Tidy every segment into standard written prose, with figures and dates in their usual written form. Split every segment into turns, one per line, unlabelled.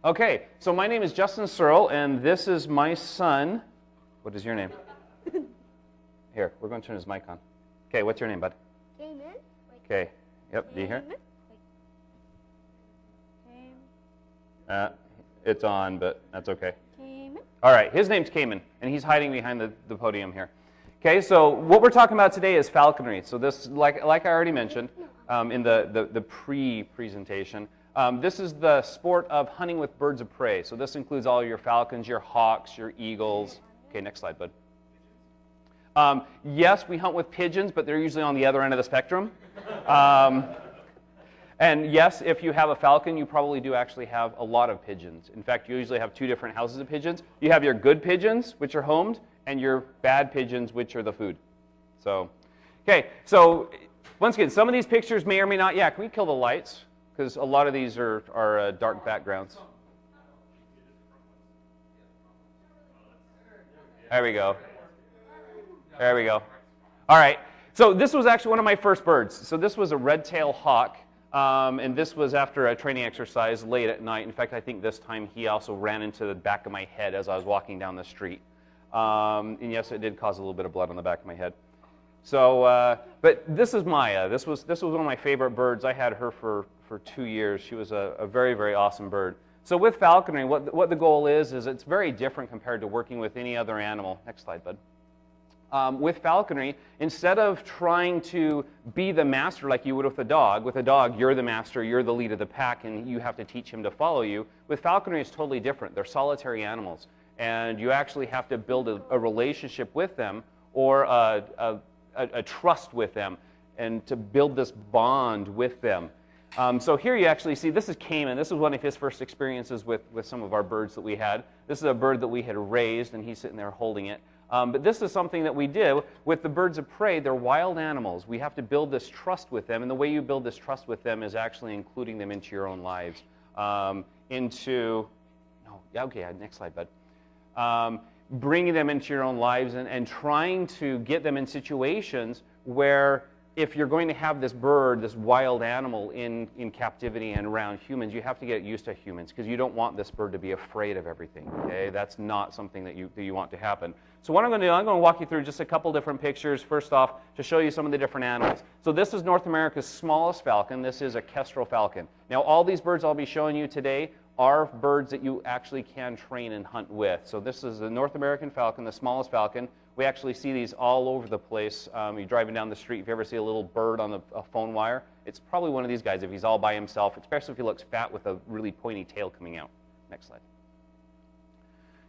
Okay, so my name is Justin Searle, and this is my son. What is your name? Here, we're going to turn his mic on. Okay, what's your name, bud?
Cayman.
Okay, yep, do you hear? It's on, but that's okay.
Cayman.
All right, his name's Cayman, and he's hiding behind the podium here. Okay, so what we're talking about today is falconry. So this, like I already mentioned in the pre-presentation, this is the sport of hunting with birds of prey. So this includes all your falcons, your hawks, your eagles. Okay, next slide, bud. Yes, we hunt with pigeons, but they're usually on the other end of the spectrum. And yes, if you have a falcon, you probably do actually have a lot of pigeons. In fact, you usually have two different houses of pigeons. You have your good pigeons, which are homed, and your bad pigeons, which are the food. So, okay, so once again, some of these pictures may or may not, yeah, can we kill the lights? Because a lot of these are dark backgrounds. There we go. There we go. All right, so this was actually one of my first birds. So this was a red-tailed hawk. And this was after a training exercise late at night. In fact, I think this time he also ran into the back of my head as I was walking down the street. And yes, it did cause a little bit of blood on the back of my head. So, but this is Maya. This was one of my favorite birds. I had her for 2 years. She was a very, very awesome bird. So with falconry, what the goal is it's very different compared to working with any other animal. Next slide, bud. With falconry, instead of trying to be the master like you would with a dog, you're the master, you're the lead of the pack, and you have to teach him to follow you. With falconry, it's totally different. They're solitary animals, and you actually have to build a relationship with them or a trust with them, and to build this bond with them. So here you actually see, this is Cayman. This is one of his first experiences with some of our birds that we had. This is a bird that we had raised, and he's sitting there holding it. But this is something that we did with the birds of prey. They're wild animals. We have to build this trust with them, and the way you build this trust with them is actually including them into your own lives. Next slide, bud. Bringing them into your own lives and trying to get them in situations where if you're going to have this bird, this wild animal in captivity and around humans, you have to get used to humans because you don't want this bird to be afraid of everything, okay? That's not something that you want to happen. So what I'm going to do, I'm going to walk you through just a couple different pictures, first off, to show you some of the different animals. So this is North America's smallest falcon. This is a kestrel falcon. Now, all these birds I'll be showing you today are birds that you actually can train and hunt with. So this is the North American falcon, the smallest falcon. We actually see these all over the place. You're driving down the street, if you ever see a little bird on a phone wire, it's probably one of these guys if he's all by himself, especially if he looks fat with a really pointy tail coming out. Next slide.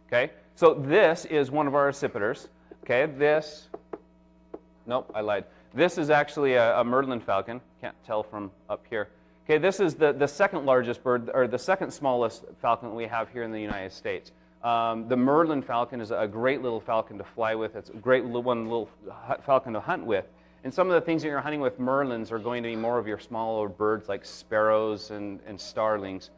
Okay, so this is one of our accipiters. Okay, nope, I lied. This is actually a Merlin falcon. Can't tell from up here. Okay, this is the second largest bird, or the second smallest falcon that we have here in the United States. The Merlin falcon is a great little falcon to fly with. It's a great little falcon to hunt with. And some of the things that you're hunting with Merlins are going to be more of your smaller birds like sparrows and starlings.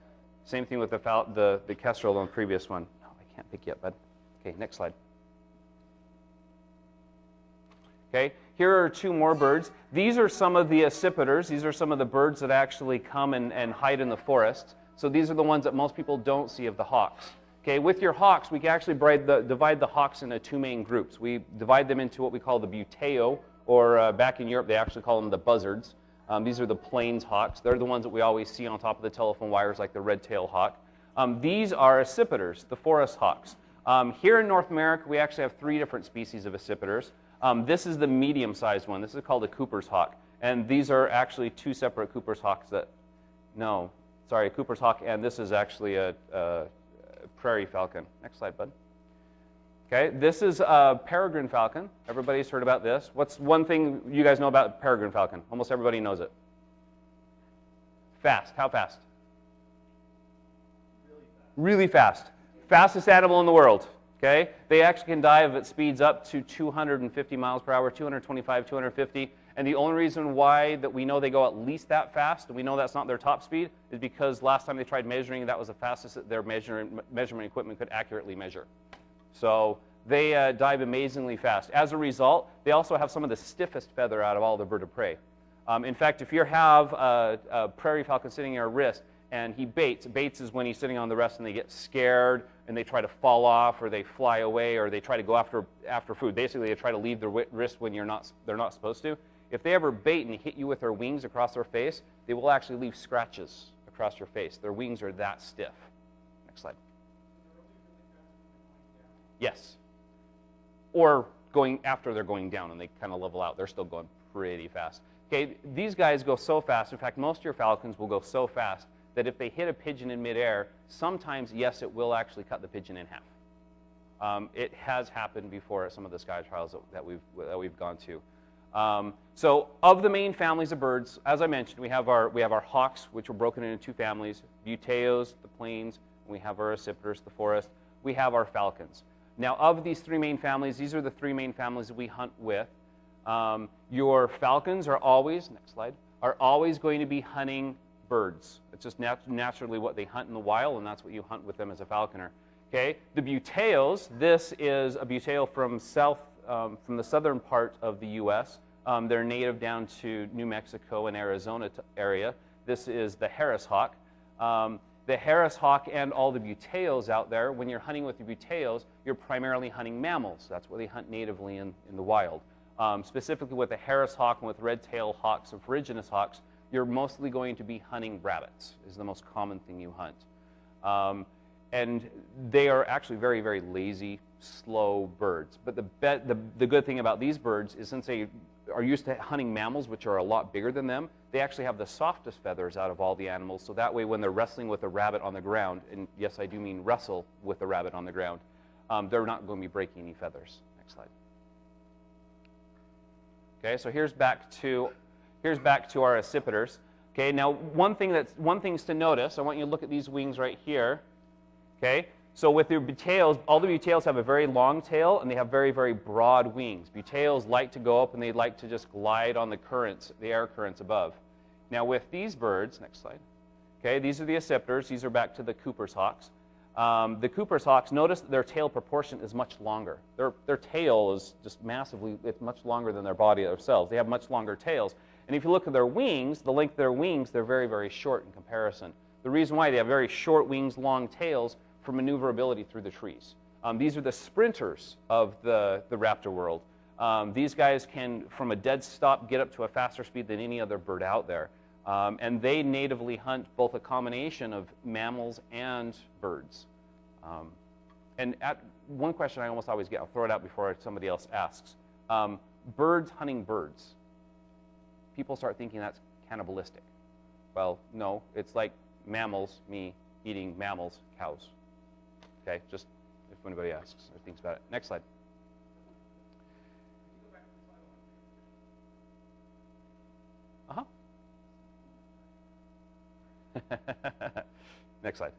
Same thing with the kestrel on the previous one. No, I can't pick yet, bud. Okay, next slide. Okay, here are two more birds. These are some of the accipiters. These are some of the birds that actually come and hide in the forest. So these are the ones that most people don't see of the hawks. Okay, with your hawks, we can actually divide the hawks into two main groups. We divide them into what we call the buteo, or back in Europe, they actually call them the buzzards. These are the plains hawks. They're the ones that we always see on top of the telephone wires, like the red-tailed hawk. These are accipiters, the forest hawks. Here in North America, we actually have 3 different species of accipiters. This is the medium-sized one. This is called a Cooper's hawk. And these are actually 2 separate Cooper's hawks a Cooper's hawk, and this is actually a prairie falcon. Next slide, bud. Okay, this is a peregrine falcon. Everybody's heard about this. What's one thing you guys know about peregrine falcon? Almost everybody knows it. Fast. How fast? Really fast. Fastest animal in the world. Okay, they actually can dive at speeds up to 250 miles per hour, 225, 250. And the only reason why that we know they go at least that fast, and we know that's not their top speed, is because last time they tried measuring, that was the fastest that their measurement equipment could accurately measure. So they dive amazingly fast. As a result, they also have some of the stiffest feather out of all the bird of prey. In fact, if you have a prairie falcon sitting in your wrist, and he baits. Baits is when he's sitting on the rest and they get scared and they try to fall off, or they fly away, or they try to go after food. Basically, they try to leave their wrist when they're not supposed to. If they ever bait and hit you with their wings across their face, they will actually leave scratches across your face. Their wings are that stiff. Next slide. Yes. Or going after they're going down and they kind of level out. They're still going pretty fast. Okay, these guys go so fast. In fact, most of your falcons will go so fast that if they hit a pigeon in midair, sometimes, yes, it will actually cut the pigeon in half. It has happened before at some of the sky trials that we've gone to. So of the main families of birds, as I mentioned, we have our hawks, which are broken into two families, buteos, the plains, and we have our accipiters, the forest. We have our falcons. Now, of these three main families, these are the three main families that we hunt with. Your falcons are always, next slide, are always going to be hunting birds. It's just naturally what they hunt in the wild, and that's what you hunt with them as a falconer. Okay, the buteos, this is a buteo from the southern part of the U.S. They're native down to New Mexico and Arizona area. This is the Harris hawk. The Harris hawk and all the buteos out there, when you're hunting with the buteos, you're primarily hunting mammals. That's what they hunt natively in the wild. Specifically with the Harris hawk and with red-tailed hawks and ferruginous hawks, you're mostly going to be hunting rabbits, is the most common thing you hunt. And they are actually very, very lazy, slow birds. But the good thing about these birds is since they are used to hunting mammals, which are a lot bigger than them, they actually have the softest feathers out of all the animals. So that way when they're wrestling with a rabbit on the ground, and yes, I do mean wrestle with a rabbit on the ground, they're not going to be breaking any feathers. Next slide. Okay, so here's back to our accipiters. Okay, now one thing's to notice. I want you to look at these wings right here. Okay, so with your buteos, all the buteos have a very long tail and they have very, very broad wings. Buteos like to go up and they like to just glide on the currents, the air currents above. Now with these birds, next slide. Okay, these are the accipiters. These are back to the Cooper's hawks. The Cooper's hawks, notice that their tail proportion is much longer. Their tail is just massively, it's much longer than their body themselves. They have much longer tails. And if you look at their wings, the length of their wings, they're very, very short in comparison. The reason why they have very short wings, long tails, for maneuverability through the trees. These are the sprinters of the raptor world. These guys can, from a dead stop, get up to a faster speed than any other bird out there. And they natively hunt both a combination of mammals and birds. And one question I almost always get, I'll throw it out before somebody else asks. Birds hunting birds. People start thinking that's cannibalistic. Well, no, it's like mammals, me, eating mammals, cows. Okay, just if anybody asks or thinks about it. Next slide. Next slide.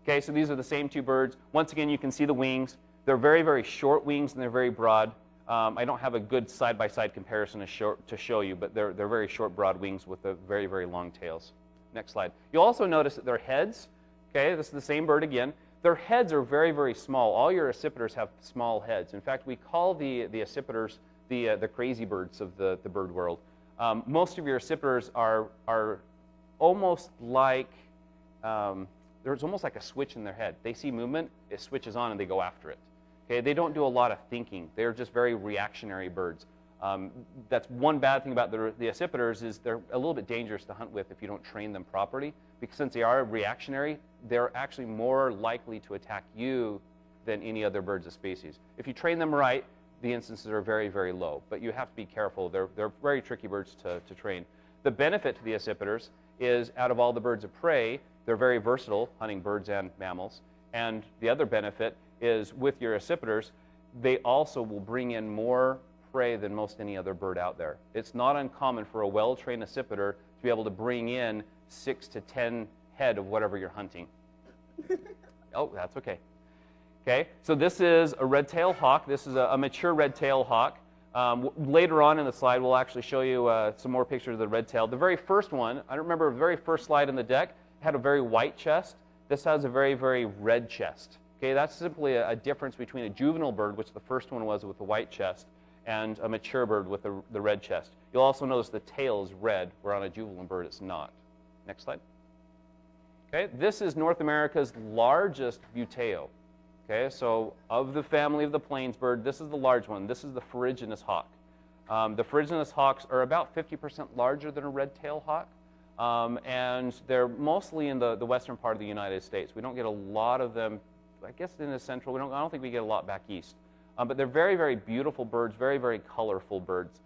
Okay, so these are the same two birds. Once again, you can see the wings. They're very, very short wings and they're very broad. I don't have a good side-by-side comparison to show you, but they're very short, broad wings with the very, very long tails. Next slide. You'll also notice that their heads, okay, this is the same bird again, their heads are very, very small. All your accipiters have small heads. In fact, we call the accipiters the crazy birds of the bird world. Most of your accipiters are almost like, there's almost like a switch in their head. They see movement, it switches on and they go after it. Okay, they don't do a lot of thinking. They're just very reactionary birds. That's one bad thing about the accipiters is they're a little bit dangerous to hunt with if you don't train them properly, because since they are reactionary, they're actually more likely to attack you than any other birds of species. If you train them right, the instances are very, very low, but you have to be careful. They're very tricky birds to train. The benefit to the accipiters is out of all the birds of prey, they're very versatile, hunting birds and mammals, and the other benefit is with your accipiters, they also will bring in more prey than most any other bird out there. It's not uncommon for a well-trained accipiter to be able to bring in 6 to 10 head of whatever you're hunting. Oh, that's okay. Okay, so this is a red-tailed hawk. This is a mature red-tailed hawk. Later on in the slide, we'll actually show you some more pictures of the red-tailed. The very first one, I remember the very first slide in the deck, had a very white chest. This has a very, very red chest. Okay, that's simply a difference between a juvenile bird, which the first one was with the white chest, and a mature bird with the red chest. You'll also notice the tail is red, where on a juvenile bird it's not. Next slide. Okay, this is North America's largest buteo. Okay, so of the family of the plains bird, this is the large one. This is the ferruginous hawk. The ferruginous hawks are about 50% larger than a red-tailed hawk, and they're mostly in the western part of the United States. We don't get a lot of them, I guess, in the central. I don't think we get a lot back east. But they're very, very beautiful birds, very, very colorful birds.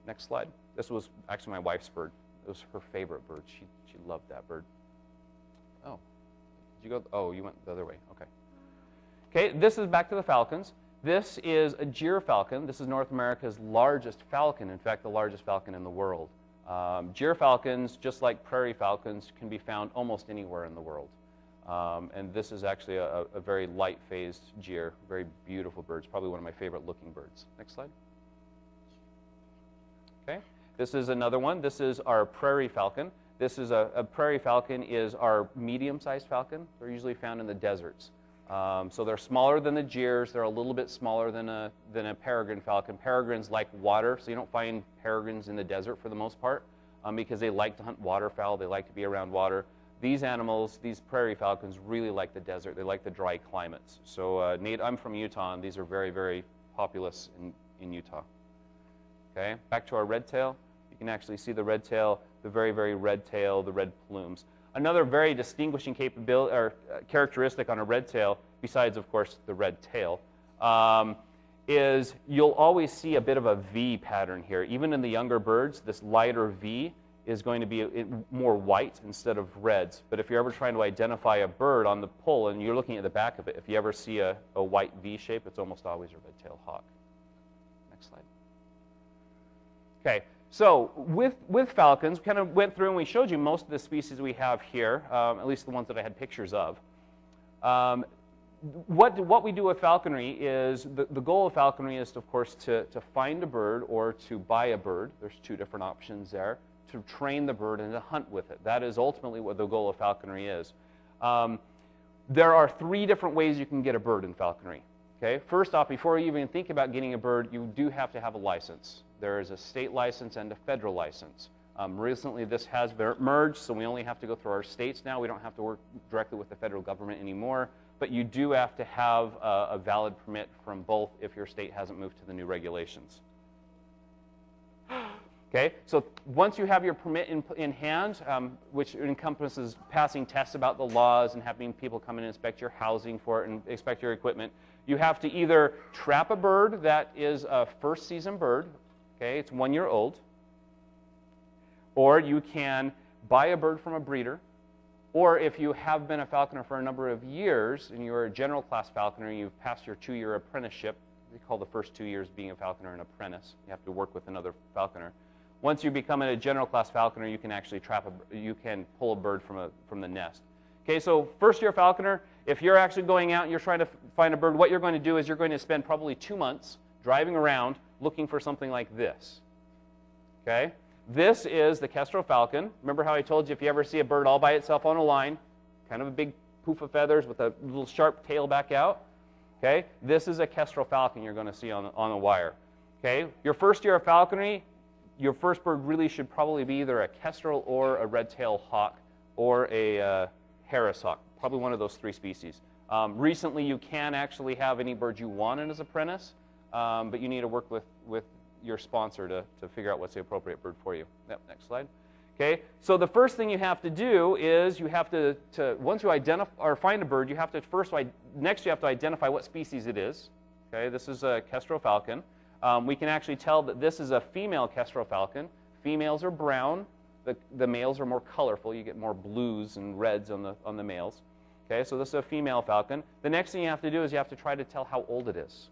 Next slide. This was actually my wife's bird. It was her favorite bird. She loved that bird. Oh, did you go? Oh, you went the other way. Okay. Okay, this is back to the falcons. This is a gyrfalcon. This is North America's largest falcon, in fact, the largest falcon in the world. Gyrfalcons, just like prairie falcons, can be found almost anywhere in the world. And this is actually a very light-phased gyr, very beautiful birds, probably one of my favorite looking birds. Next slide. Okay, this is another one. This is our prairie falcon. This is a prairie falcon is our medium-sized falcon. They're usually found in the deserts. So they're smaller than the gyrs. They're a little bit smaller than a peregrine falcon. Peregrines like water, so you don't find peregrines in the desert for the most part because they like to hunt waterfowl. They like to be around water. These animals, these prairie falcons, really like the desert. They like the dry climates. So I'm from Utah, and these are very, very populous in Utah. Okay, back to our red tail. You can actually see the red tail, the very, very red tail, the red plumes. Another very distinguishing capability or characteristic on a red tail, besides, of course, the red tail, is you'll always see a bit of a V pattern here. Even in the younger birds, this lighter V is going to be more white instead of reds. But if you're ever trying to identify a bird on the pole and you're looking at the back of it, if you ever see a white V shape, it's almost always a red-tailed hawk. Next slide. Okay, so with falcons, we kind of went through and we showed you most of the species we have here, at least the ones that I had pictures of. What we do with falconry is, the goal of falconry is, of course, to find a bird or to buy a bird. There's two different options there. To train the bird and to hunt with it. That is ultimately what the goal of falconry is. There are three different ways you can get a bird in falconry. Okay? First off, before you even think about getting a bird, you do have to have a license. There is a state license and a federal license. Recently, this has merged, so we only have to go through our states now. We don't have to work directly with the federal government anymore, but you do have to have a valid permit from both if your state hasn't moved to the new regulations. Okay, so once you have your permit in hand, which encompasses passing tests about the laws and having people come in and inspect your housing for it and inspect your equipment, you have to either trap a bird that is a first season bird, okay, it's 1 year old, or you can buy a bird from a breeder, or if you have been a falconer for a number of years and you're a general class falconer and you've passed your 2-year apprenticeship, we call the first 2 years being a falconer an apprentice. You have to work with another falconer. Once you become a general class falconer, you can actually you can pull a bird from the nest. Okay, so first year falconer, if you're actually going out and you're trying to find a bird, what you're going to do is you're going to spend probably 2 months driving around looking for something like this. Okay, this is the kestrel falcon. Remember how I told you if you ever see a bird all by itself on a line, kind of a big poof of feathers with a little sharp tail back out? Okay, this is a kestrel falcon you're going to see on a wire. Okay, your first year of falconry, your first bird really should probably be either a kestrel or a red-tailed hawk or a Harris hawk, probably one of those 3 species. Recently, you can actually have any bird you want in as apprentice, but you need to work with your sponsor to figure out what's the appropriate bird for you. Yep, next slide. Okay, so the first thing you have to do is you have to once you identify or find a bird, you have to next you have to identify what species it is. Okay, this is a kestrel falcon. We can actually tell that this is a female kestrel falcon. Females are brown. The males are more colorful. You get more blues and reds on the males. Okay, so this is a female falcon. The next thing you have to do is you have to try to tell how old it is.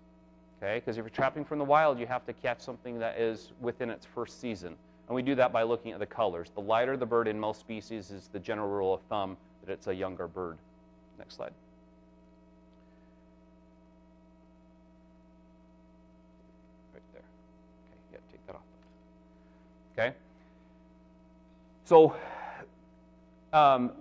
Okay, because if you're trapping from the wild, you have to catch something that is within its first season. And we do that by looking at the colors. The lighter the bird in most species is the general rule of thumb that it's a younger bird. Next slide. Okay. So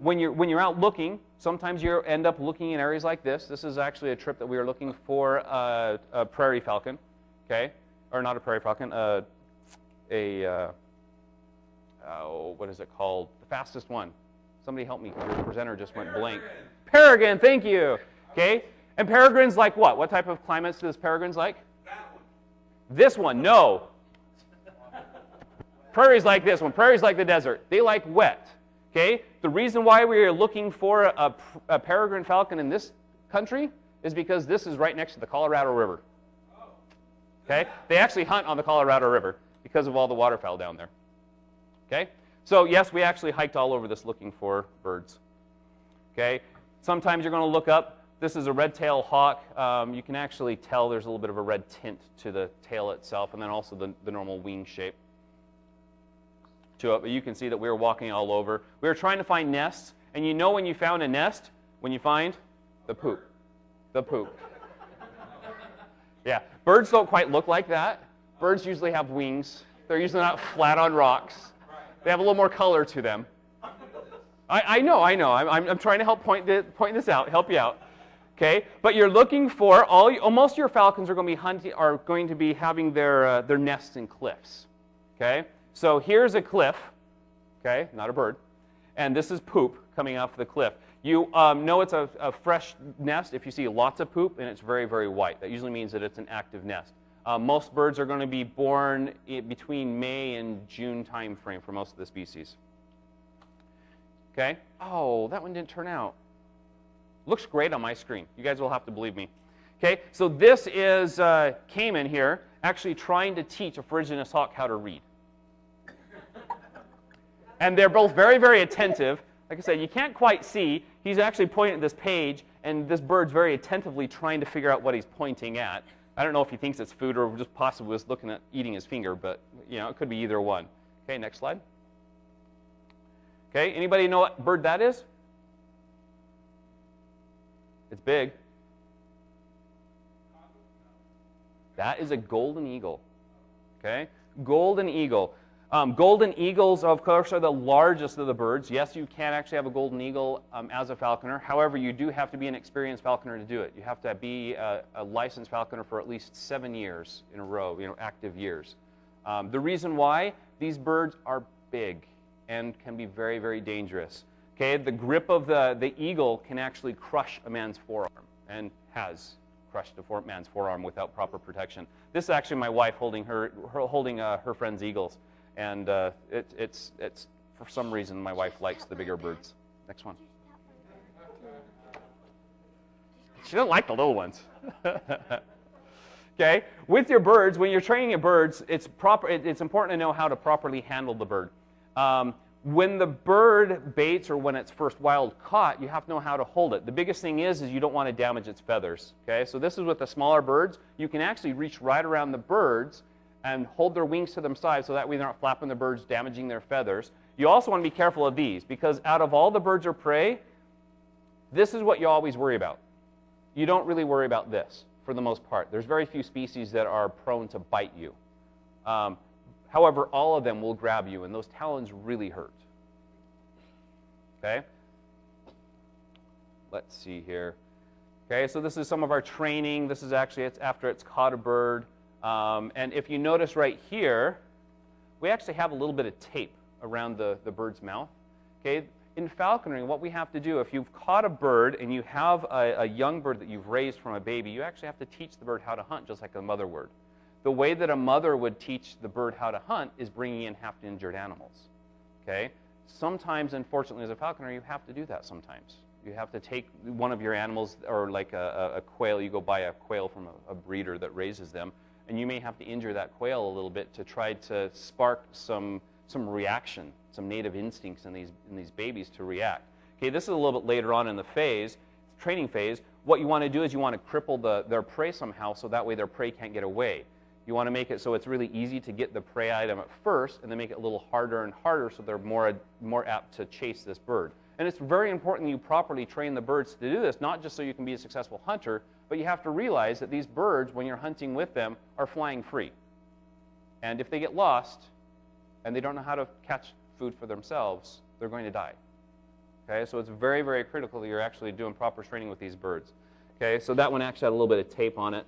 when you're out looking, sometimes you end up looking in areas like this. This is actually a trip that we were looking for a prairie falcon, okay, or not a prairie falcon, what is it called? The fastest one. Somebody help me. Your presenter just went blank. Peregrine, thank you. Okay, and peregrines like what? What type of climates does peregrines like? This one, no. Prairies like this one. Prairies like the desert. They like wet. Okay, the reason why we are looking for a peregrine falcon in this country is because this is right next to the Colorado River. Okay, they actually hunt on the Colorado River because of all the waterfowl down there. Okay, so yes, we actually hiked all over this looking for birds. Okay, sometimes you're going to look up. This is a red-tailed hawk. You can actually tell there's a little bit of a red tint to the tail itself, and then also the normal wing shape to it. But you can see that we were walking all over. We were trying to find nests, and you know when you found a nest, when you find the poop. The poop. Yeah, birds don't quite look like that. Birds usually have wings. They're usually not flat on rocks. They have a little more color to them. I know. I'm trying to help point this out, help you out. Okay, but you're looking for most of your falcons are going to be having their nests in cliffs. Okay, so here's a cliff. Okay, not a bird, and this is poop coming off the cliff. You know it's a fresh nest if you see lots of poop and it's very, very white. That usually means that it's an active nest. Most birds are going to be born between May and June time frame for most of the species. Okay? Oh, that one didn't turn out. Looks great on my screen. You guys will have to believe me. Okay, so this is Cayman here actually trying to teach a Phrygianus hawk how to read. And they're both very, very attentive. Like I said, you can't quite see. He's actually pointing at this page, and this bird's very attentively trying to figure out what he's pointing at. I don't know if he thinks it's food or just possibly was looking at eating his finger, but you know, it could be either one. Okay, next slide. Okay, anybody know what bird that is? It's big. That is a golden eagle. Okay, golden eagle. Golden eagles, of course, are the largest of the birds. Yes, you can actually have a golden eagle as a falconer. However, you do have to be an experienced falconer to do it. You have to be a licensed falconer for at least 7 years in a row, active years. The reason why, these birds are big and can be very, very dangerous. Okay, the grip of the eagle can actually crush a man's forearm, and has crushed a man's forearm without proper protection. This is actually my wife holding her friend's eagles. And it's for some reason my wife likes the bigger birds. Next one. She doesn't like the little ones. Okay, with your birds, when you're training your birds, it's important to know how to properly handle the bird. When the bird baits or when it's first wild caught, you have to know how to hold it. The biggest thing is you don't want to damage its feathers. Okay, so this is with the smaller birds. You can actually reach right around the birds and hold their wings to them sides so that way they're not flapping the birds, damaging their feathers. You also want to be careful of these, because out of all the birds of prey, this is what you always worry about. You don't really worry about this, for the most part. There's very few species that are prone to bite you. However, all of them will grab you, and those talons really hurt. Okay? Let's see here. Okay, so this is some of our training. This is actually, it's after it's caught a bird. And if you notice right here, we actually have a little bit of tape around the bird's mouth. Okay? In falconry, what we have to do, if you've caught a bird and you have a young bird that you've raised from a baby, you actually have to teach the bird how to hunt, just like a mother would. The way that a mother would teach the bird how to hunt is bringing in half-injured animals. Okay? Sometimes, unfortunately, as a falconer, you have to do that sometimes. You have to take one of your animals, or like a quail, you go buy a quail from a breeder that raises them, and you may have to injure that quail a little bit to try to spark some reaction, some native instincts in these babies to react. Okay, this is a little bit later on in the training phase. What you want to do is you want to cripple their prey somehow so that way their prey can't get away. You want to make it so it's really easy to get the prey item at first, and then make it a little harder and harder so they're more apt to chase this bird. And it's very important you properly train the birds to do this, not just so you can be a successful hunter, but you have to realize that these birds, when you're hunting with them, are flying free. And if they get lost and they don't know how to catch food for themselves, they're going to die. Okay, so it's very, very critical that you're actually doing proper training with these birds. Okay, so that one actually had a little bit of tape on it.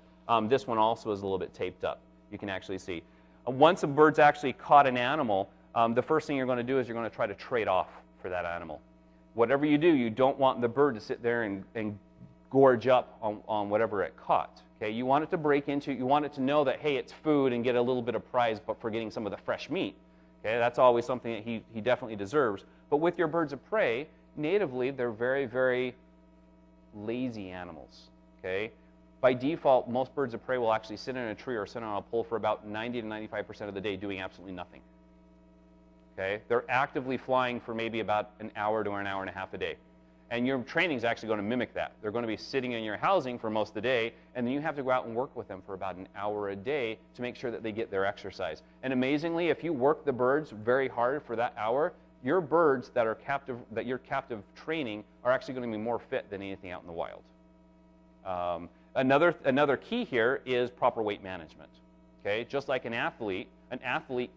This one also is a little bit taped up. You can actually see. Once a bird's actually caught an animal, the first thing you're going to do is you're going to try to trade off for that animal. Whatever you do, you don't want the bird to sit there and gorge up on whatever it caught. Okay, you want it to break into, you want it to know that, hey, it's food and get a little bit of prize but for getting some of the fresh meat. Okay, that's always something that he definitely deserves. But with your birds of prey, natively, they're very, very lazy animals. Okay, by default, most birds of prey will actually sit in a tree or sit on a pole for about 90 to 95% of the day doing absolutely nothing. Okay, they're actively flying for maybe about an hour to an hour and a half a day. And your training is actually going to mimic that. They're going to be sitting in your housing for most of the day, and then you have to go out and work with them for about an hour a day to make sure that they get their exercise. And amazingly, if you work the birds very hard for that hour, your birds that are captive, that you're captive training, are actually going to be more fit than anything out in the wild. Another key here is proper weight management. Okay, just like an athlete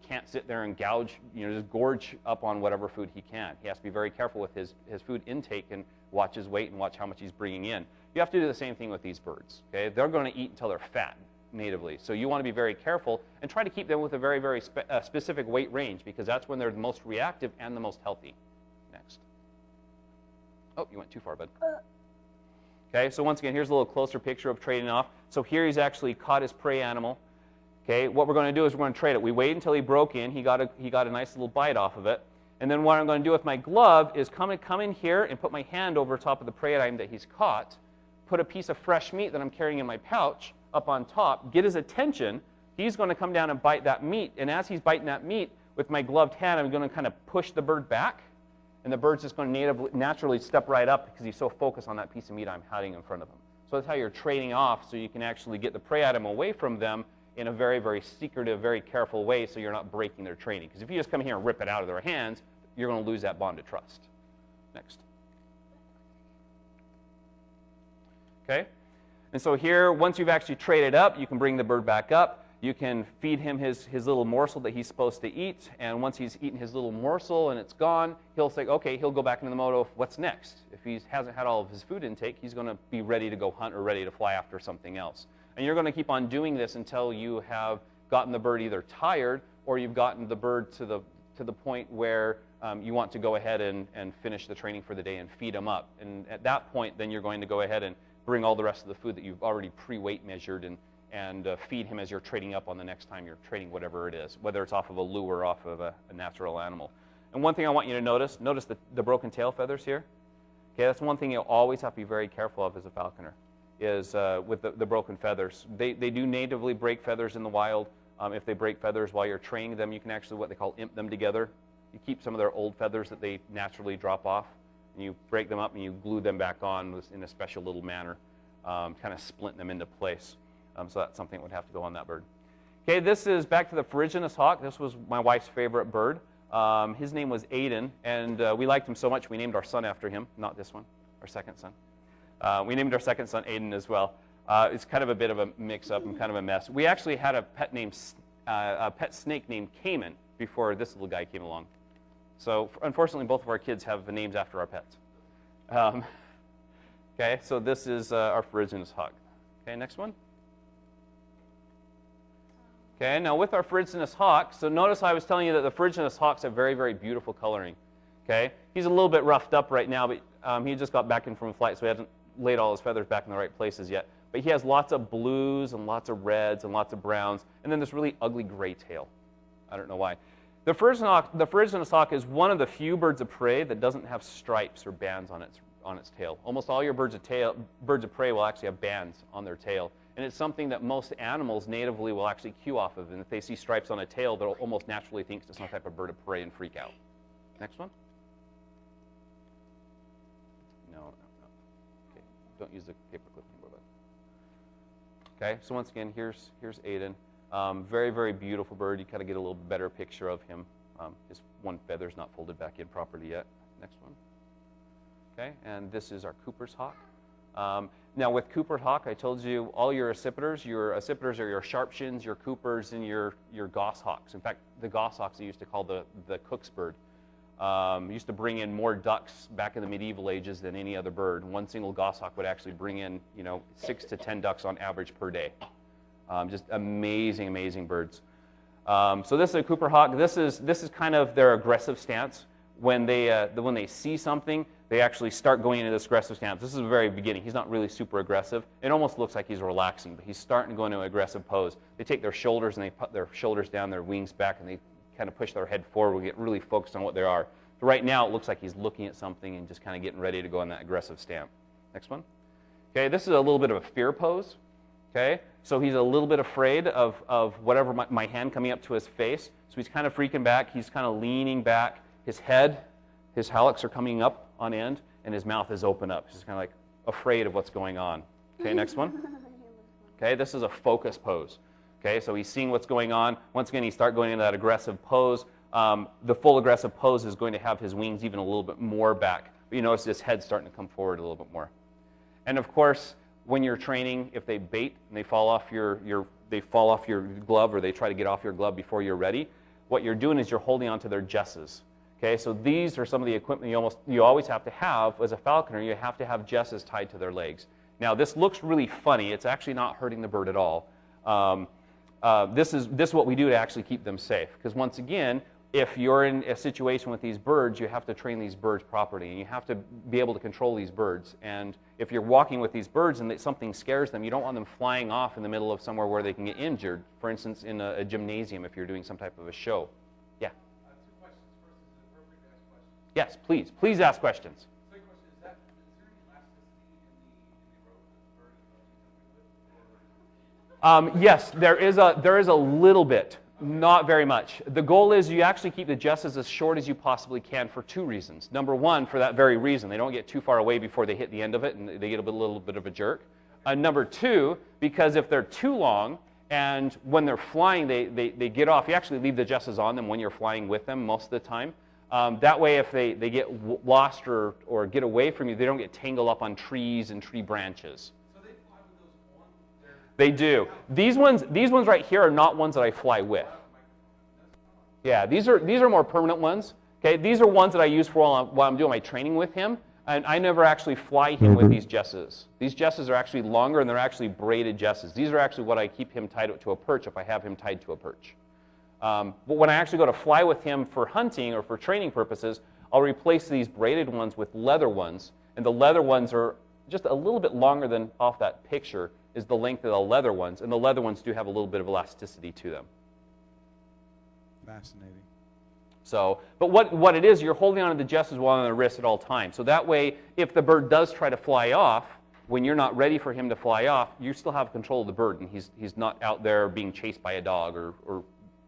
can't sit there and gouge, just gorge up on whatever food he can. He has to be very careful with his food intake and watch his weight and watch how much he's bringing in. You have to do the same thing with these birds. Okay, they're going to eat until they're fat natively. So you want to be very careful and try to keep them with a very, very specific weight range, because that's when they're the most reactive and the most healthy. Next. Oh, you went too far, bud. Okay, so once again, here's a little closer picture of trading off. So here he's actually caught his prey animal. Okay, what we're going to do is we're going to trade it. We wait until he broke in. He got a nice little bite off of it. And then what I'm going to do with my glove is come in here and put my hand over top of the prey item that he's caught, put a piece of fresh meat that I'm carrying in my pouch up on top, get his attention. He's going to come down and bite that meat. And as he's biting that meat, with my gloved hand, I'm going to kind of push the bird back. And the bird's just going to naturally step right up because he's so focused on that piece of meat I'm hiding in front of him. So that's how you're trading off, so you can actually get the prey item away from them in a very, very secretive, very careful way, so you're not breaking their training. Because if you just come here and rip it out of their hands, you're going to lose that bond of trust. Next. Okay? And so here, once you've actually traded up, you can bring the bird back up. You can feed him his little morsel that he's supposed to eat. And once he's eaten his little morsel and it's gone, he'll say, okay, he'll go back into the mode of what's next. If he hasn't had all of his food intake, he's going to be ready to go hunt or ready to fly after something else. And you're going to keep on doing this until you have gotten the bird either tired or you've gotten the bird to the point where you want to go ahead and finish the training for the day and feed him up. And at that point, then you're going to go ahead and bring all the rest of the food that you've already pre-weight measured and feed him as you're trading up on the next time you're trading whatever it is, whether it's off of a lure or off of a natural animal. And one thing I want you to notice the broken tail feathers here. Okay, that's one thing you'll always have to be very careful of as a falconer, is with the broken feathers. They do natively break feathers in the wild. If they break feathers while you're training them, you can actually what they call imp them together. You keep some of their old feathers that they naturally drop off, and you break them up and you glue them back on in a special little manner, kind of splint them into place. So that's something that would have to go on that bird. Okay, this is back to the ferruginous hawk. This was my wife's favorite bird. His name was Aiden, and we liked him so much we named our son after him. Not this one, our second son. We named our second son Aiden as well. It's kind of a bit of a mix-up and kind of a mess. We actually had a pet snake named Cayman before this little guy came along. So unfortunately, both of our kids have names after our pets. Okay, so this is our ferruginous hawk. Okay, next one. Okay, now with our ferruginous hawk, so notice I was telling you that the ferruginous hawks have very, very beautiful coloring. Okay, he's a little bit roughed up right now, but he just got back in from flight, so he hasn't laid all his feathers back in the right places yet. But he has lots of blues and lots of reds and lots of browns, and then this really ugly gray tail. I don't know why. The ferruginous hawk is one of the few birds of prey that doesn't have stripes or bands on its tail. Almost all your birds of prey will actually have bands on their tail. And it's something that most animals natively will actually cue off of. And if they see stripes on a tail, they'll almost naturally think it's some type of bird of prey and freak out. Next one. No. Okay, don't use the paperclip anymore, bud. Okay, so once again, here's Aiden. Very, very beautiful bird. You kind of get a little better picture of him. His one feather's not folded back in properly yet. Next one. Okay, and this is our Cooper's hawk. Now with Cooper hawk, I told you all your accipiters are your sharpshins, your Coopers, and your goshawks. In fact, the goshawks they used to call the cook's bird. Used to bring in more ducks back in the medieval ages than any other bird. One single goshawk would actually bring in 6 to 10 ducks on average per day. Just amazing, amazing birds. So this is a Cooper hawk. This is kind of their aggressive stance. When they see something, they actually start going into this aggressive stance. This is the very beginning. He's not really super aggressive. It almost looks like he's relaxing, but he's starting to go into an aggressive pose. They take their shoulders and they put their shoulders down, their wings back, and they kind of push their head forward. We get really focused on what they are. So right now, it looks like he's looking at something and just kind of getting ready to go in that aggressive stance. Next one. Okay, this is a little bit of a fear pose. Okay, so he's a little bit afraid of whatever my hand coming up to his face. So he's kind of freaking back. He's kind of leaning back. His head, his hallux are coming up on end, and his mouth is open up. He's kind of like afraid of what's going on. Okay, next one. Okay, this is a focus pose. Okay, so he's seeing what's going on. Once again, he starts going into that aggressive pose. The full aggressive pose is going to have his wings even a little bit more back. But you notice his head's starting to come forward a little bit more. And of course, when you're training, if they bait and they fall off your glove, or they try to get off your glove before you're ready, what you're doing is you're holding onto their jesses. Okay, so these are some of the equipment you always have to have as a falconer. You have to have jesses tied to their legs. Now, this looks really funny. It's actually not hurting the bird at all. This is what we do to actually keep them safe. Because once again, if you're in a situation with these birds, you have to train these birds properly, and you have to be able to control these birds. And if you're walking with these birds and something scares them, you don't want them flying off in the middle of somewhere where they can get injured. For instance, in a gymnasium, if you're doing some type of a show. Yeah.
2 questions. First, is it appropriate to ask questions?
Yes, please. Please ask questions.
Second question, is there any elasticity in the rope that the bird is with?
Yes, there is a little bit. Not very much. The goal is you actually keep the jesses as short as you possibly can for 2 reasons. Number one, for that very reason. They don't get too far away before they hit the end of it and they get a little bit of a jerk. Number two, because if they're too long and when they're flying they get off, you actually leave the jesses on them when you're flying with them most of the time. That way if they get lost or get away from you, they don't get tangled up on trees and tree branches. They do. These ones right here are not ones that I fly with. Yeah, these are more permanent ones. Okay, these are ones that I use for while I'm doing my training with him, and I never actually fly him with these jesses. These jesses are actually longer, and they're actually braided jesses. These are actually what I keep him tied to a perch if I have him tied to a perch. But when I actually go to fly with him for hunting or for training purposes, I'll replace these braided ones with leather ones, and the leather ones are just a little bit longer than off that picture is the length of the leather ones, and the leather ones do have a little bit of elasticity to them.
Fascinating.
So, but what it is, you're holding onto the jesses while on the wrist at all times. So that way, if the bird does try to fly off, when you're not ready for him to fly off, you still have control of the bird, and he's not out there being chased by a dog or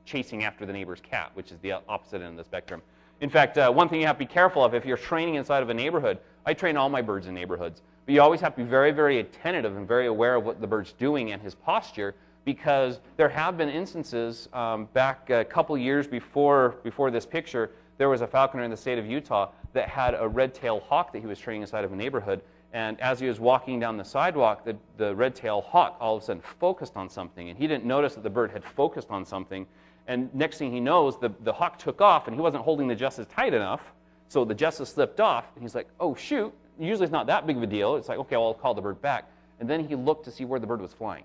chasing after the neighbor's cat, which is the opposite end of the spectrum. In fact, one thing you have to be careful of, if you're training inside of a neighborhood, I train all my birds in neighborhoods, but you always have to be very, very attentive and very aware of what the bird's doing and his posture, because there have been instances back a couple years before this picture, there was a falconer in the state of Utah that had a red-tailed hawk that he was training inside of a neighborhood, and as he was walking down the sidewalk, the red-tailed hawk all of a sudden focused on something, and he didn't notice that the bird had focused on something, and next thing he knows, the hawk took off, and he wasn't holding the jesses tight enough, so the jesses slipped off, and he's like, oh shoot, usually it's not that big of a deal. It's like, okay, well, I'll call the bird back. And then he looked to see where the bird was flying.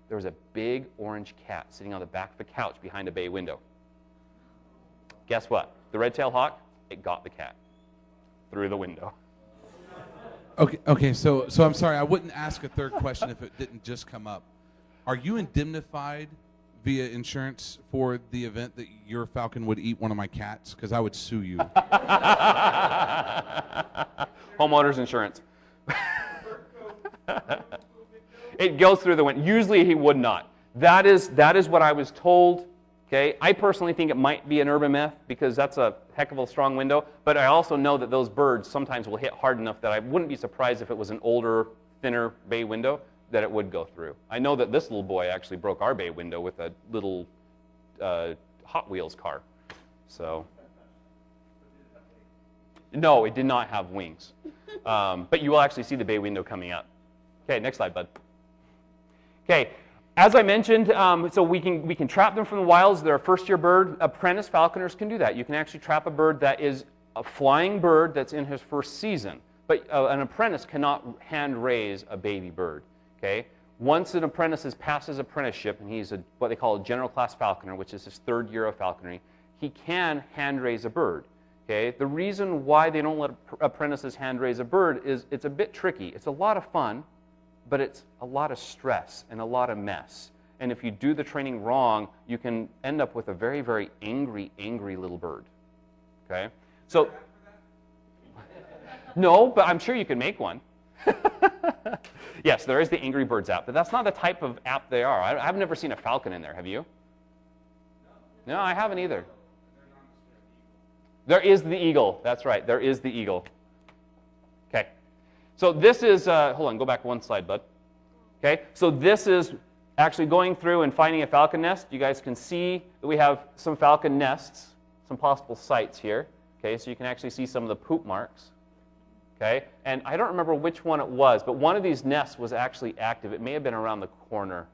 There was a big orange cat sitting on the back of a couch behind a bay window. Guess what? The red-tailed hawk, it got the cat through the window.
Okay. So I'm sorry, I wouldn't ask a third question if it didn't just come up. Are you indemnified via insurance for the event that your falcon would eat one of my cats? Because I would sue you.
Homeowners insurance. It goes through the window. Usually he would not. That is what I was told. Okay, I personally think it might be an urban myth because that's a heck of a strong window, but I also know that those birds sometimes will hit hard enough that I wouldn't be surprised if it was an older, thinner bay window that it would go through. I know that this little boy actually broke our bay window with a little Hot Wheels car. So, no, it did not have wings. But you will actually see the bay window coming up. Okay, next slide, bud. Okay, as I mentioned, so we can trap them from the wilds. They're a first-year bird. Apprentice falconers can do that. You can actually trap a bird that is a flying bird that's in his first season. But an apprentice cannot hand raise a baby bird. Okay? Once an apprentice has passed his apprenticeship, and he's what they call a general class falconer, which is his third year of falconry, he can hand raise a bird. Okay? The reason why they don't let apprentices hand raise a bird is it's a bit tricky. It's a lot of fun, but it's a lot of stress and a lot of mess. And if you do the training wrong, you can end up with a very, very angry, angry little bird. Okay? So, no, but I'm sure you can make one. Yes, there is the Angry Birds app, but that's not the type of app they are. I've never seen a falcon in there. Have you? No, I haven't either. There is the eagle. That's right. There is the eagle. Okay. So this is, hold on, go back one slide, bud. Okay. So this is actually going through and finding a falcon nest. You guys can see that we have some falcon nests, some possible sites here. Okay. So you can actually see some of the poop marks. Okay. And I don't remember which one it was, but one of these nests was actually active. It may have been around the corner.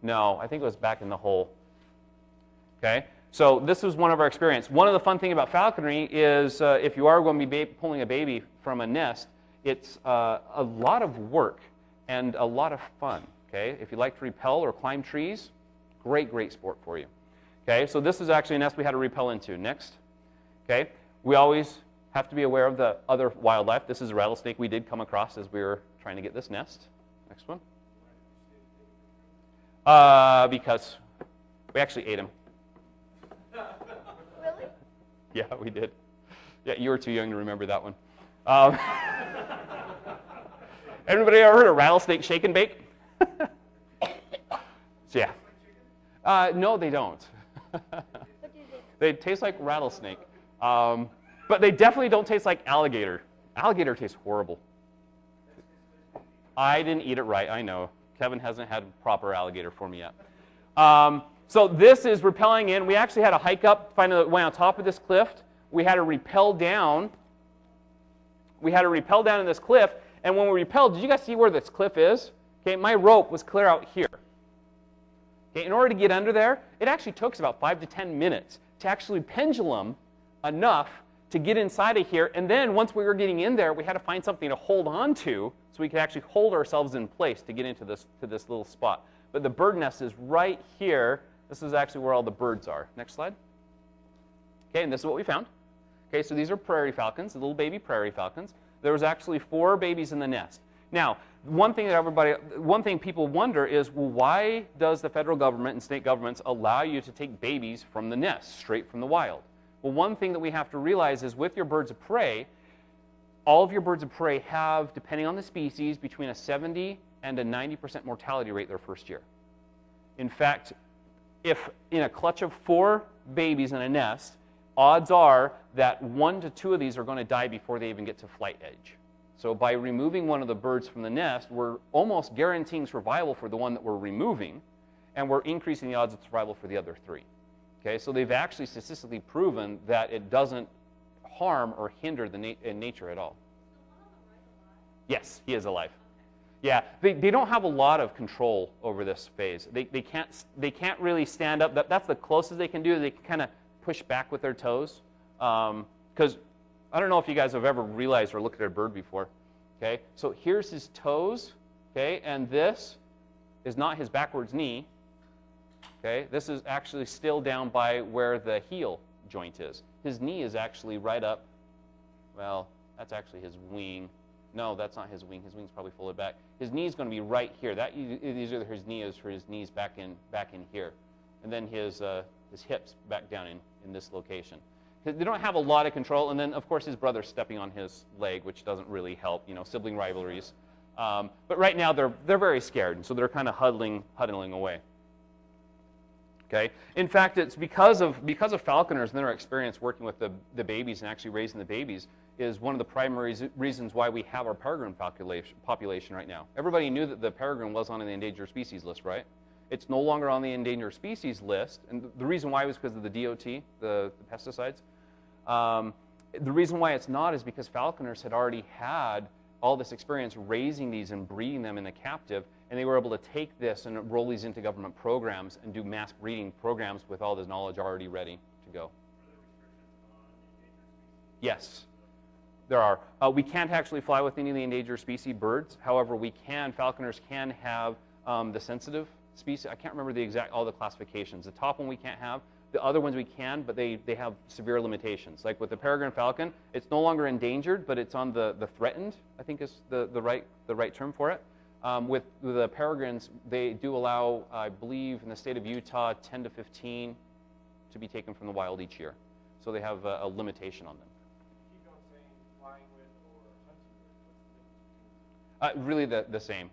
No, I think it was back in the hole. Okay. So this was one of our experience. One of the fun things about falconry is if you are going to be pulling a baby from a nest, it's a lot of work and a lot of fun. Okay, if you like to rappel or climb trees, great, great sport for you. Okay, so this is actually a nest we had to rappel into. Next. Okay, we always have to be aware of the other wildlife. This is a rattlesnake we did come across as we were trying to get this nest. Next one. Because we actually ate him.
Really?
Yeah, we did. Yeah, you were too young to remember that one. Everybody ever heard of rattlesnake shake and bake? So, yeah. No, they don't.
What do
They taste like rattlesnake. But they definitely don't taste like alligator. Alligator tastes horrible. I didn't eat it right, I know. Kevin hasn't had proper alligator for me yet. So this is rappelling in. We actually had to hike up, find a way on top of this cliff. We had to rappel down. We had to rappel down in this cliff. And when we rappelled, did you guys see where this cliff is? Okay, my rope was clear out here. Okay, in order to get under there, it actually took us about 5 to 10 minutes to actually pendulum enough to get inside of here. And then once we were getting in there, we had to find something to hold on to so we could actually hold ourselves in place to get into this little spot. But the bird nest is right here. This is actually where all the birds are. Next slide. Okay, and this is what we found. Okay, so these are prairie falcons, the little baby prairie falcons. There was actually 4 babies in the nest. Now, one thing people wonder is, well, why does the federal government and state governments allow you to take babies from the nest, straight from the wild? Well, one thing that we have to realize is with your birds of prey, all of your birds of prey have, depending on the species, between a 70 and a 90% mortality rate their first year. In fact, if in a clutch of 4 babies in a nest, odds are that 1 to 2 of these are going to die before they even get to flight edge. So by removing one of the birds from the nest, we're almost guaranteeing survival for the one that we're removing, and we're increasing the odds of survival for the other 3. Okay, so they've actually statistically proven that it doesn't harm or hinder in nature at all. Yes, he is alive. Yeah, they don't have a lot of control over this phase. They can't really stand up. That's the closest they can do. They can kind of push back with their toes. Because I don't know if you guys have ever realized or looked at a bird before. Okay, so here's his toes. Okay, and this is not his backwards knee. Okay, this is actually still down by where the heel joint is. His knee is actually right up. Well, that's actually his wing. No, that's not his wing. His wing's probably folded back. His knee is going to be right here. That is either his knee is for his knees back in here, and then his hips back down in this location. They don't have a lot of control, and then of course his brother's stepping on his leg, which doesn't really help. You know, sibling rivalries. But right now they're very scared, and so they're kind of huddling away. Okay. In fact, it's because of falconers and their experience working with the babies and actually raising the babies is one of the primary reasons why we have our peregrine population right now. Everybody knew that the peregrine was on the endangered species list, right? It's no longer on the endangered species list, and the reason why was because of the DOT, the pesticides. The reason why it's not is because falconers had already had all this experience raising these and breeding them in the captive, and they were able to take this and roll these into government programs and do mass breeding programs with all this knowledge already ready to go. Yes, there are. We can't actually fly with any of the endangered species birds. However, falconers can have the sensitive species. I can't remember all the classifications. The top one we can't have, The other ones we can, but they have severe limitations. Like with the peregrine falcon, it's no longer endangered, but it's on the threatened, I think is the right term for it. With the peregrines, they do allow, I believe, in the state of Utah, 10 to 15 to be taken from the wild each year. So they have a limitation on them.
Keep on saying flying with or hunting with.
Really the same.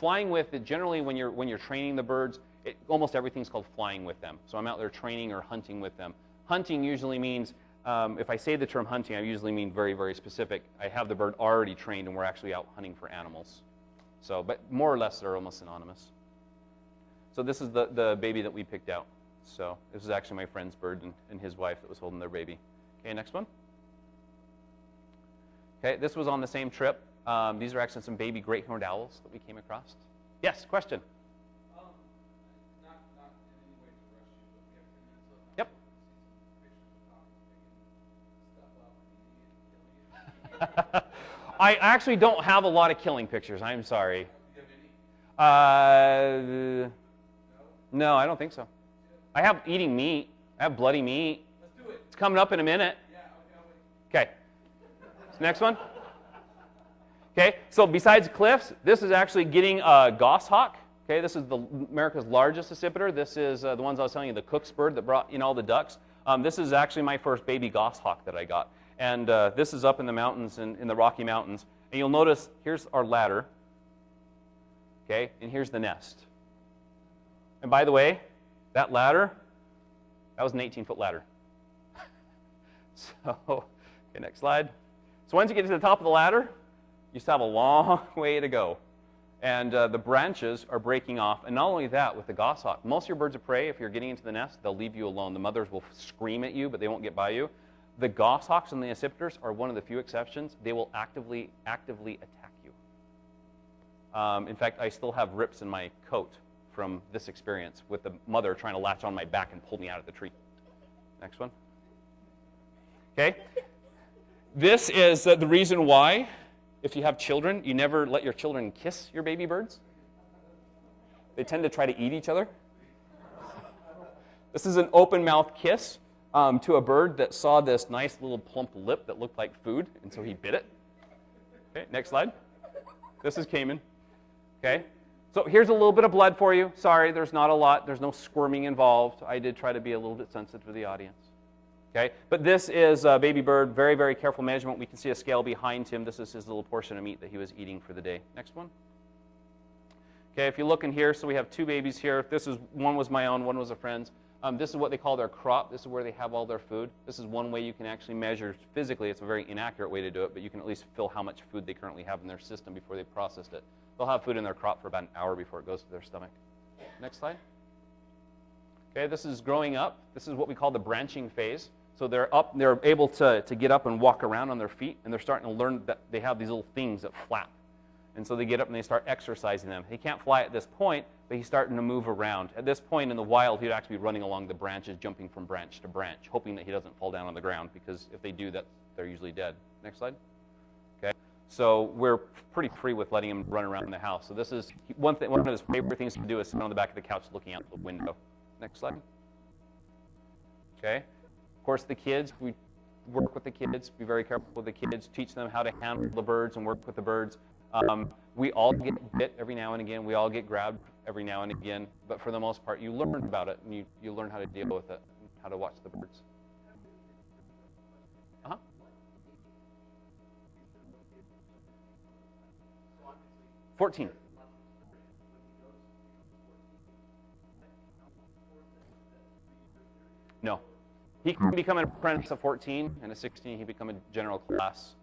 Flying with, generally when you're training the birds, almost everything's called flying with them. So I'm out there training or hunting with them. Hunting usually means, if I say the term hunting, I usually mean very, very specific. I have the bird already trained and we're actually out hunting for animals. So, but more or less they're almost synonymous. So this is the baby that we picked out. So this is actually my friend's bird and his wife that was holding their baby. Okay, next one. Okay, this was on the same trip. These are actually some baby great horned owls that we came across. Yes, question?
Not in any way to rush you, but we have 10 minutes left.
Yep.
Stuff up and killing it.
I actually don't have a lot of killing pictures. I'm sorry.
Do you have any?
No, I don't think so. I have eating meat. I have bloody meat.
Let's do it.
It's coming up in a minute.
Yeah, okay, I'll wait.
Okay. Next one. Okay, so besides cliffs, this is actually getting a goshawk. Okay, this is America's largest accipiter. This is the ones I was telling you, the Cook's bird that brought in all the ducks. This is actually my first baby goshawk that I got. And this is up in the mountains, in the Rocky Mountains. And you'll notice, here's our ladder. Okay, and here's the nest. And by the way, that ladder, that was an 18-foot ladder. So, okay, next slide. So once you get to the top of the ladder, you still have a long way to go. And the branches are breaking off. And not only that, with the goshawk, most of your birds of prey, if you're getting into the nest, they'll leave you alone. The mothers will scream at you, but they won't get by you. The goshawks and the accipiters are one of the few exceptions. They will actively attack you. In fact, I still have rips in my coat from this experience with the mother trying to latch on my back and pull me out of the tree. Next one. Okay. This is the reason why, if you have children, you never let your children kiss your baby birds. They tend to try to eat each other. This is an open mouth kiss to a bird that saw this nice little plump lip that looked like food, and so he bit it. Okay, next slide. This is Cayman. Okay. So here's a little bit of blood for you. Sorry, there's not a lot. There's no squirming involved. I did try to be a little bit sensitive to the audience. Okay, but this is a baby bird. Very, very careful measurement. We can see a scale behind him. This is his little portion of meat that he was eating for the day. Next one. Okay, if you look in here, so we have two babies here. One was my own, one was a friend's. This is what they call their crop. This is where they have all their food. This is one way you can actually measure physically. It's a very inaccurate way to do it, but you can at least feel how much food they currently have in their system before they processed it. They'll have food in their crop for about an hour before it goes to their stomach. Next slide. Okay, this is growing up. This is what we call the branching phase. So they're able to get up and walk around on their feet, and they're starting to learn that they have these little things that flap. And so they get up and they start exercising them. He can't fly at this point, but he's starting to move around. At this point in the wild, he'd actually be running along the branches, jumping from branch to branch, hoping that he doesn't fall down on the ground, because if they do, they're usually dead. Next slide. Okay. So we're pretty free with letting him run around the house. So this is one of his favorite things to do is sit on the back of the couch looking out the window. Next slide. Okay. Of course, the kids, we work with the kids, be very careful with the kids, teach them how to handle the birds and work with the birds. We all get bit every now and again. We all get grabbed every now and again. But for the most part, you learn about it, and you learn how to deal with it, and how to watch the birds. 14. No. He can become an apprentice at 14, and at 16 he become a general class.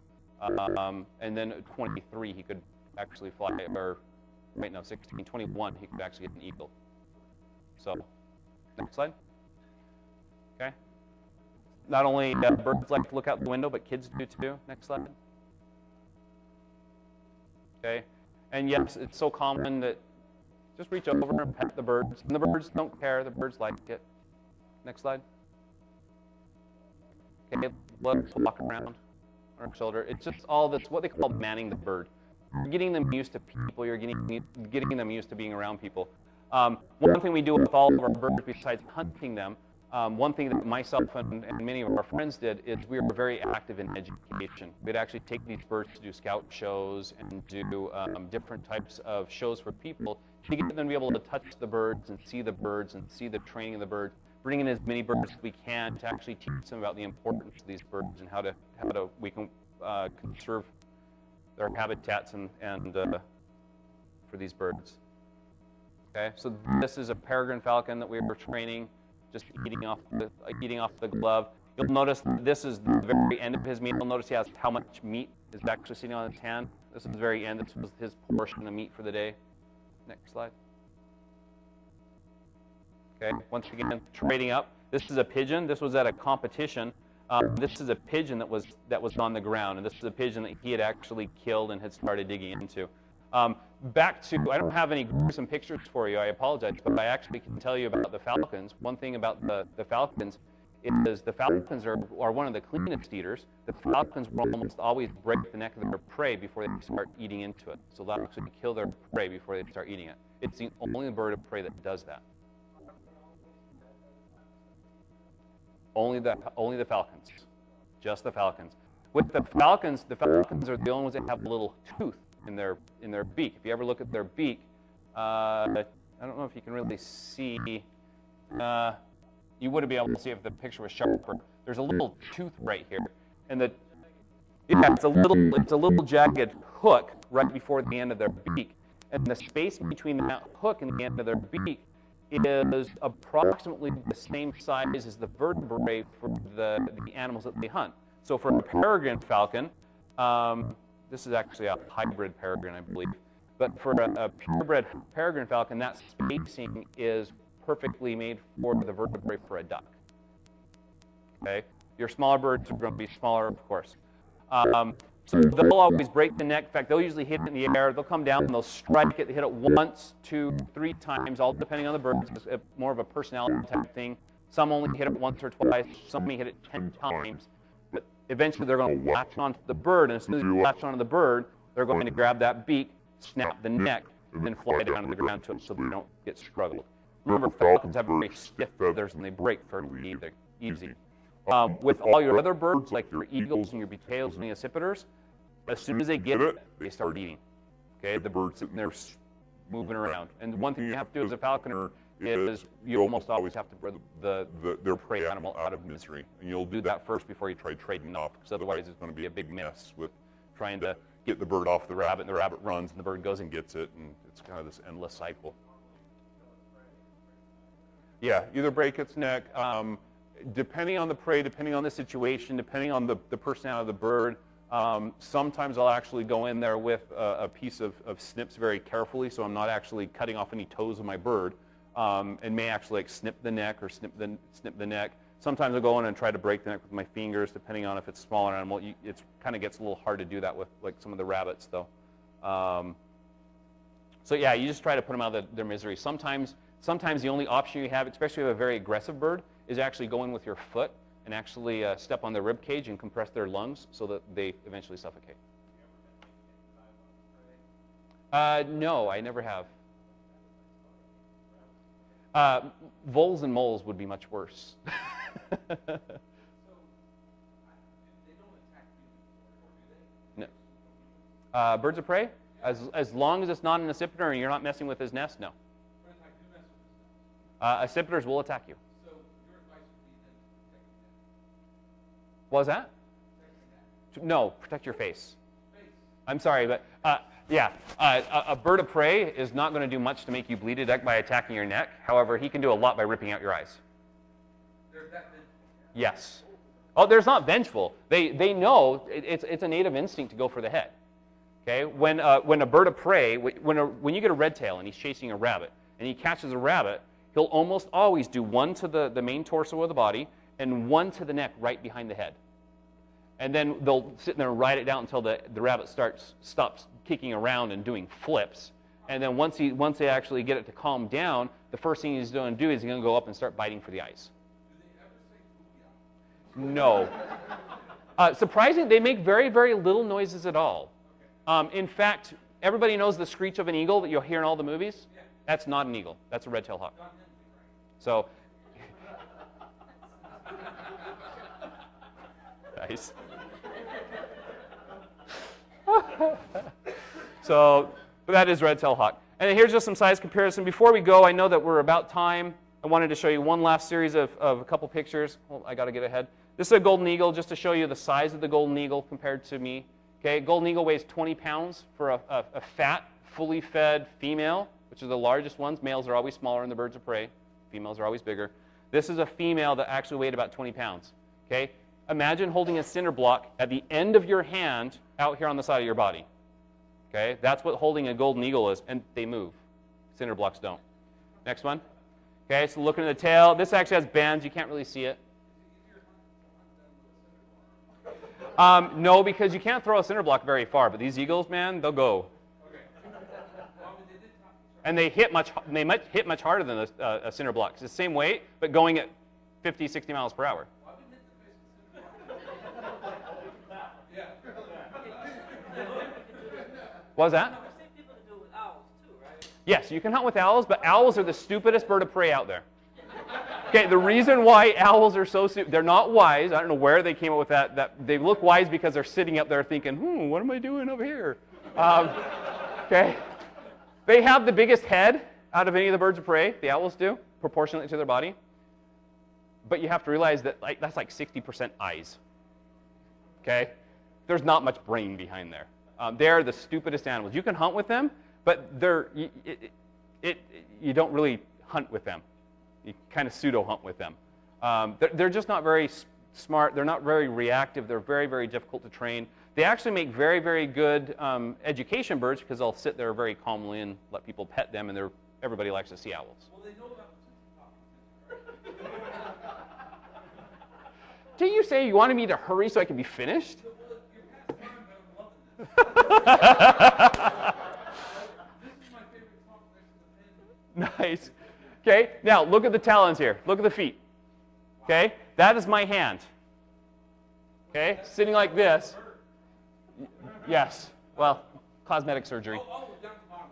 And then at 23 he could actually fly, or wait, no, 16, 21 he could actually get an eagle. So, next slide. Okay. Not only birds like to look out the window, but kids do too. Next slide. Okay. And yes, it's so common that just reach over and pet the birds. And the birds don't care. The birds like it. Next slide. Okay, let us walk around on our shoulder. It's just all this, what they call manning the bird. You're getting them used to people. You're getting them used to being around people. One thing we do with all of our birds, besides hunting them, one thing that myself and many of our friends did is we were very active in education. We'd actually take these birds to do scout shows and do different types of shows for people to get them to be able to touch the birds and see the training of the birds, bring in as many birds as we can to actually teach them about the importance of these birds and how we can conserve their habitats and for these birds. Okay, so this is a peregrine falcon that we were training, just eating off the glove. You'll notice this is the very end of his meal. You'll notice he has how much meat is actually sitting on his hand. This is the very end. This was his portion of meat for the day. Next slide. Okay, once again, trading up. This is a pigeon. This was at a competition. This is a pigeon that was on the ground, and this is a pigeon that he had actually killed and had started digging into. Back to, I don't have any gruesome pictures for you, I apologize, but I actually can tell you about the falcons. One thing about the falcons is the falcons are one of the cleanest eaters. The falcons will almost always break the neck of their prey before they start eating into it. So they'll actually kill their prey before they start eating it. It's the only bird of prey that does that. Only the falcons, just the falcons. With the falcons are the only ones that have a little tooth in their beak. If you ever look at their beak, I don't know if you can really see. You wouldn't be able to see if the picture was sharper. There's a little tooth right here, and it's a little jagged hook right before the end of their beak, and the space between that hook and the end of their beak is approximately the same size as the vertebrae for the animals that they hunt. So for a peregrine falcon, this is actually a hybrid peregrine, I believe. But for a purebred peregrine falcon, that spacing is perfectly made for the vertebrae for a duck. Okay, your smaller birds are going to be smaller, of course. So they'll always break the neck. In fact, they'll usually hit it in the air. They'll come down and they'll strike it. They hit it once, 2, 3 times, all depending on the birds. It's more of a personality type thing. Some only hit it once or twice. Some may hit it 10 times. But eventually they're going to latch onto the bird, and as soon as you latch onto the bird, they're going to grab that beak, snap the neck, and then fly down to the ground to it so they don't get struggled. Remember, falcons have very stiff feathers and they break fairly easy. With all your other birds, like your eagles and your beetles and the accipiters, as soon as they get it, they start eating. Okay, the bird's sitting there moving around. And one thing you have to do as a falconer is you almost always have to bring their prey animal out of misery. And you'll do that first before you try trading off, because otherwise it's going to be a big mess with trying to get the bird off the rabbit, and the rabbit runs, and the bird goes and gets it, and it's kind of this endless cycle. Yeah, either break its neck. Depending on the prey, depending on the situation, depending on the personality of the bird, sometimes I'll actually go in there with a piece of snips very carefully, so I'm not actually cutting off any toes of my bird, and may actually like snip the neck or snip the neck. Sometimes I'll go in and try to break the neck with my fingers, depending on if it's a smaller animal. It kind of gets a little hard to do that with like some of the rabbits, though. So yeah, you just try to put them out of their misery. Sometimes the only option you have, especially with a very aggressive bird, is actually go in with your foot and actually step on their rib cage and compress their lungs so that they eventually suffocate. No, I never have. Voles and moles would be much worse. No. Birds of prey? As long as it's not an accipiter and you're not messing with his nest, no. Accipiters will attack you.
So your advice would be then to protect your neck?
What was that?
Protect your neck.
No, protect your face. I'm sorry, but yeah, a bird of prey is not going to do much to make you bleed to death by attacking your neck. However, he can do a lot by ripping out your eyes.
They're that vengeful?
Yes. Oh, there's not vengeful. They know it's a native instinct to go for the head. Okay, when a bird of prey, when you get a red tail and he's chasing a rabbit and he catches a rabbit, he'll almost always do one to the main torso of the body and one to the neck right behind the head. And then they'll sit there and ride it down until the rabbit stops kicking around and doing flips. And then once they actually get it to calm down, the first thing he's going to do is he's going to go up and start biting for the eyes.
Do they ever say booyah?
No. Surprisingly, they make very, very little noises at all. In fact, everybody knows the screech of an eagle that you'll hear in all the movies?
Yeah.
That's not an eagle. That's a red-tailed hawk.
Not anything, right?
So Nice. So that is red-tailed hawk. And here's just some size comparison. Before we go, I know that we're about time. I wanted to show you one last series of a couple pictures. Oh, I got to get ahead. This is a golden eagle, just to show you the size of the golden eagle compared to me. Okay, golden eagle weighs 20 pounds for a fat, fully fed female, which are the largest ones. Males are always smaller in the birds of prey. Females are always bigger. This is a female that actually weighed about 20 pounds. Okay, imagine holding a cinder block at the end of your hand out here on the side of your body. Okay, that's what holding a golden eagle is, and they move. Cinder blocks don't. Next one. Okay, so looking at the tail, this actually has bands. You can't really see it. No, because you can't throw a cinder block very far, but these eagles, man, they'll go. And they might hit much harder than a cinder block. It's the same weight, but going at 50, 60 miles per hour. What was that? Yes, you can hunt with owls, but owls are the stupidest bird of prey out there. Okay, the reason why owls are so stupid, they're not wise. I don't know where they came up with that they look wise because they're sitting up there thinking, what am I doing over here? Okay. They have the biggest head out of any of the birds of prey, the owls do, proportionately to their body. But you have to realize that that's like 60% eyes. Okay? There's not much brain behind there. They're the stupidest animals. You can hunt with them, but you don't really hunt with them. You kind of pseudo-hunt with them. They're just not very smart. They're not very reactive. They're very, very difficult to train. They actually make very, very good education birds because they'll sit there very calmly and let people pet them, and everybody likes to see owls. Well, they know about Did you say you wanted me to hurry so I can be finished? Nice. Okay, now look at the talons here. Look at the feet. Okay, that is my hand. Okay, sitting like this. Yes, well, cosmetic surgery.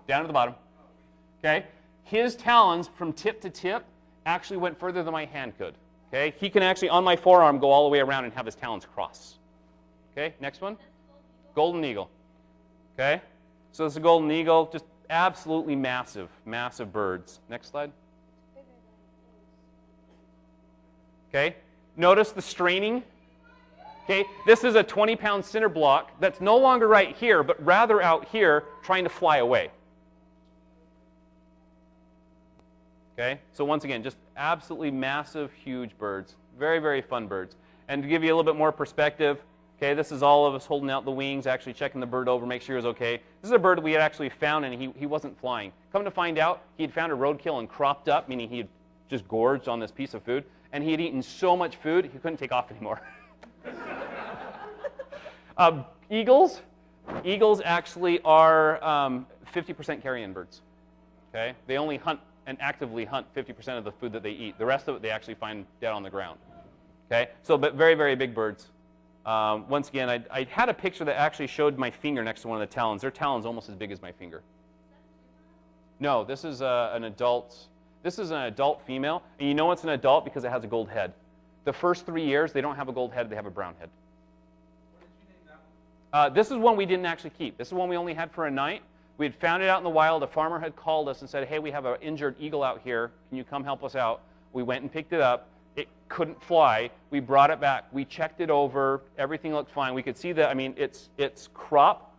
Down to the bottom. Okay, his talons from tip to tip actually went further than my hand could. Okay, he can actually, on my forearm, go all the way around and have his talons cross. Okay, next one. Golden eagle. Okay, so this is a golden eagle, just absolutely massive, massive birds. Next slide. Okay, notice the straining. Okay, this is a 20-pound cinder block that's no longer right here, but rather out here trying to fly away. Okay, so once again, just absolutely massive, huge birds. Very, very fun birds. And to give you a little bit more perspective, okay, this is all of us holding out the wings, actually checking the bird over, make sure he was okay. This is a bird we had actually found, and he wasn't flying. Come to find out, he had found a roadkill and cropped up, meaning he had just gorged on this piece of food, and he had eaten so much food, he couldn't take off anymore. Eagles actually are 50% carrion birds. Okay, they only hunt and actively hunt 50% of the food that they eat. The rest of it they actually find dead on the ground. Okay, so but very, very big birds. Once again, I had a picture that actually showed my finger next to one of the talons. Their talon's almost as big as my finger. No, this is an adult. This is an adult female, and you know it's an adult because it has a gold head. The first 3 years, they don't have a gold head; they have a brown head. What did you name that one? This is one we didn't actually keep. This is one we only had for a night. We had found it out in the wild. A farmer had called us and said, "Hey, we have an injured eagle out here. Can you come help us out?" We went and picked it up. It couldn't fly. We brought it back. We checked it over. Everything looked fine. We could see that. I mean, its crop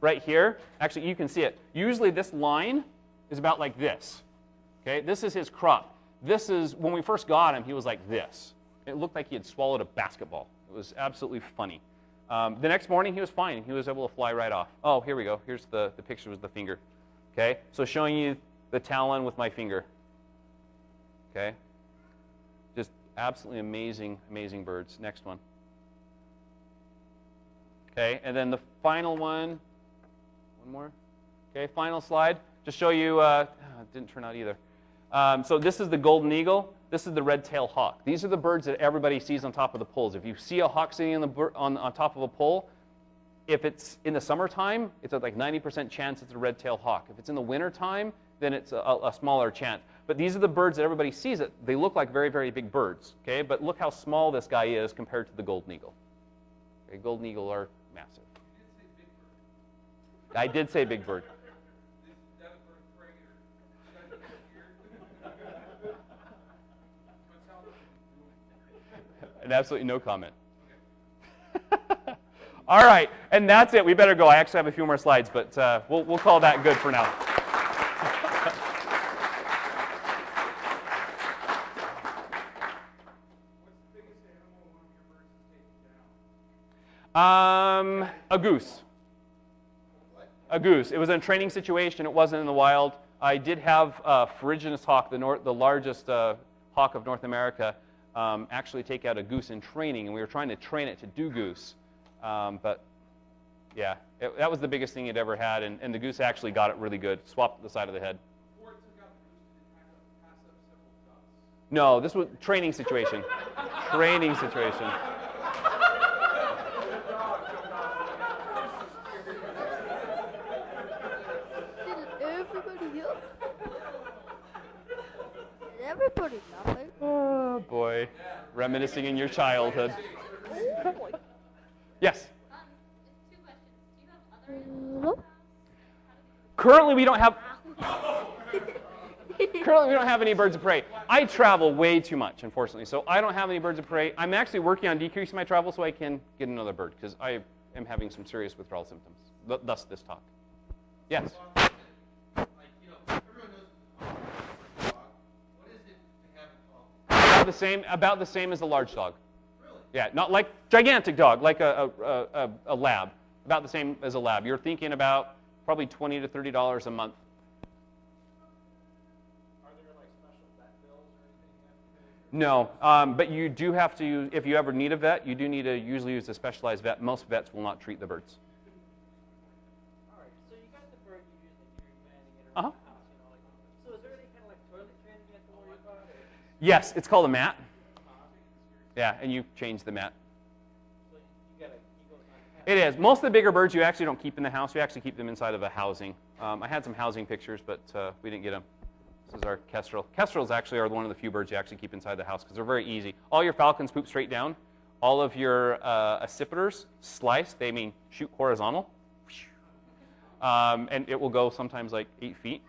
right here. Actually, you can see it. Usually, this line is about like this. Okay, this is his crop. This is when we first got him. He was like this. It looked like he had swallowed a basketball. It was absolutely funny. The next morning, he was fine. He was able to fly right off. Oh, here we go. Here's the picture with the finger. Okay, so showing you the talon with my finger. Okay, just absolutely amazing, amazing birds. Next one. Okay, and then the final one. One more. Okay, final slide. Just show you. It didn't turn out either. So this is the golden eagle. This is the red-tailed hawk. These are the birds that everybody sees on top of the poles. If you see a hawk sitting on top of a pole, if it's in the summertime, it's like 90% chance it's a red-tailed hawk. If it's in the wintertime, then it's a smaller chance. But these are the birds that everybody sees. They look like very, very big birds. Okay, but look how small this guy is compared to the golden eagle. A golden eagle are massive. I did say big bird. And absolutely no comment. All right, and that's it. We better go. I actually have a few more slides, but we'll call that good for now. A goose. A goose. It was in a training situation. It wasn't in the wild. I did have a ferruginous hawk, the largest hawk of North America, actually take out a goose in training, and we were trying to train it to do goose. But yeah, that was the biggest thing it ever had, and the goose actually got it really good. Swapped the side of the head. No, this was training situation. Training situation.
Everybody laughing.
Oh boy, reminiscing in your childhood. Yes.
Two questions. Do you have other?
Currently, we don't have. Currently, we don't have any birds of prey. I travel way too much, unfortunately, so I don't have any birds of prey. I'm actually working on decreasing my travel so I can get another bird because I am having some serious withdrawal symptoms. Thus, this talk. Yes. About the same as a large dog. Really? Yeah, not like gigantic dog, like a lab. About the same as a lab. You're thinking about probably $20 to $30 a month.
Are there like special vet bills or anything?
No, but you do have to. If you ever need a vet, you do need to usually use a specialized vet. Most vets will not treat the birds.
All right, so you got the bird you use like you're manning it around the house, so is there any kind of like toilet training you have to worry about? Or?
Yes, it's called a mat. Yeah, and you change the mat.
So you gotta keep those on.
It is. Most of the bigger birds you actually don't keep in the house. You actually keep them inside of a housing. I had some housing pictures, but we didn't get them. This is our kestrel. Kestrels actually are one of the few birds you actually keep inside the house because they're very easy. All your falcons poop straight down. All of your accipiters slice. They mean shoot horizontal. And it will go sometimes like 8 feet.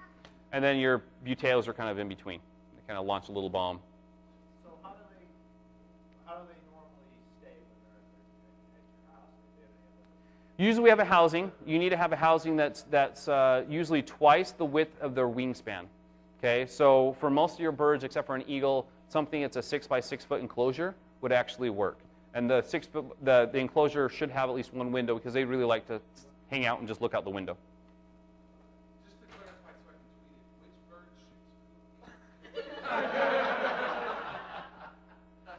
And then your butails are kind of in between. They kind of launch a little bomb.
So how do they normally stay when they're at your house? Do they have any
Usually we have a housing. You need to have a housing that's usually twice the width of their wingspan. Okay, so for most of your birds, except for an eagle, something that's a 6 by 6 foot enclosure would actually work. And the the enclosure should have at least one window because they really like to hang out and just look out the window.
Just to clarify so I can tweet it, which bird shoots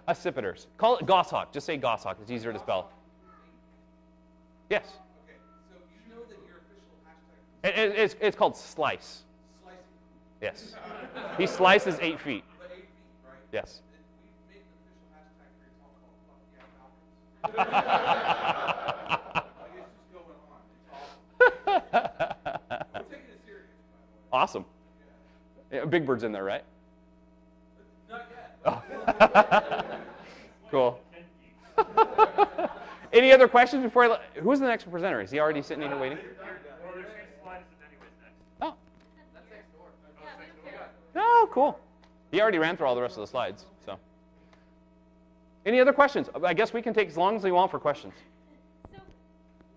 Accipiters. Call it goshawk. Just say goshawk. It's easier to spell. Yes.
Okay, so you know that your official hashtag
It's called slice.
slicing,
Yes. He slices 8 feet.
but 8 feet, right?
Yes.
We've made an official hashtag for your talk called Fuck Yeah Falcons. Like, it's just going on. It's awesome. We're taking it serious, by the way.
Awesome. Yeah, Big Bird's in there, right?
Not yet.
Oh. Cool. Any other questions before I who's the next presenter? Is he already sitting here waiting? Oh. Oh, cool. He already ran through all the rest of the slides. So, any other questions? I guess we can take as long as we want for questions.
So,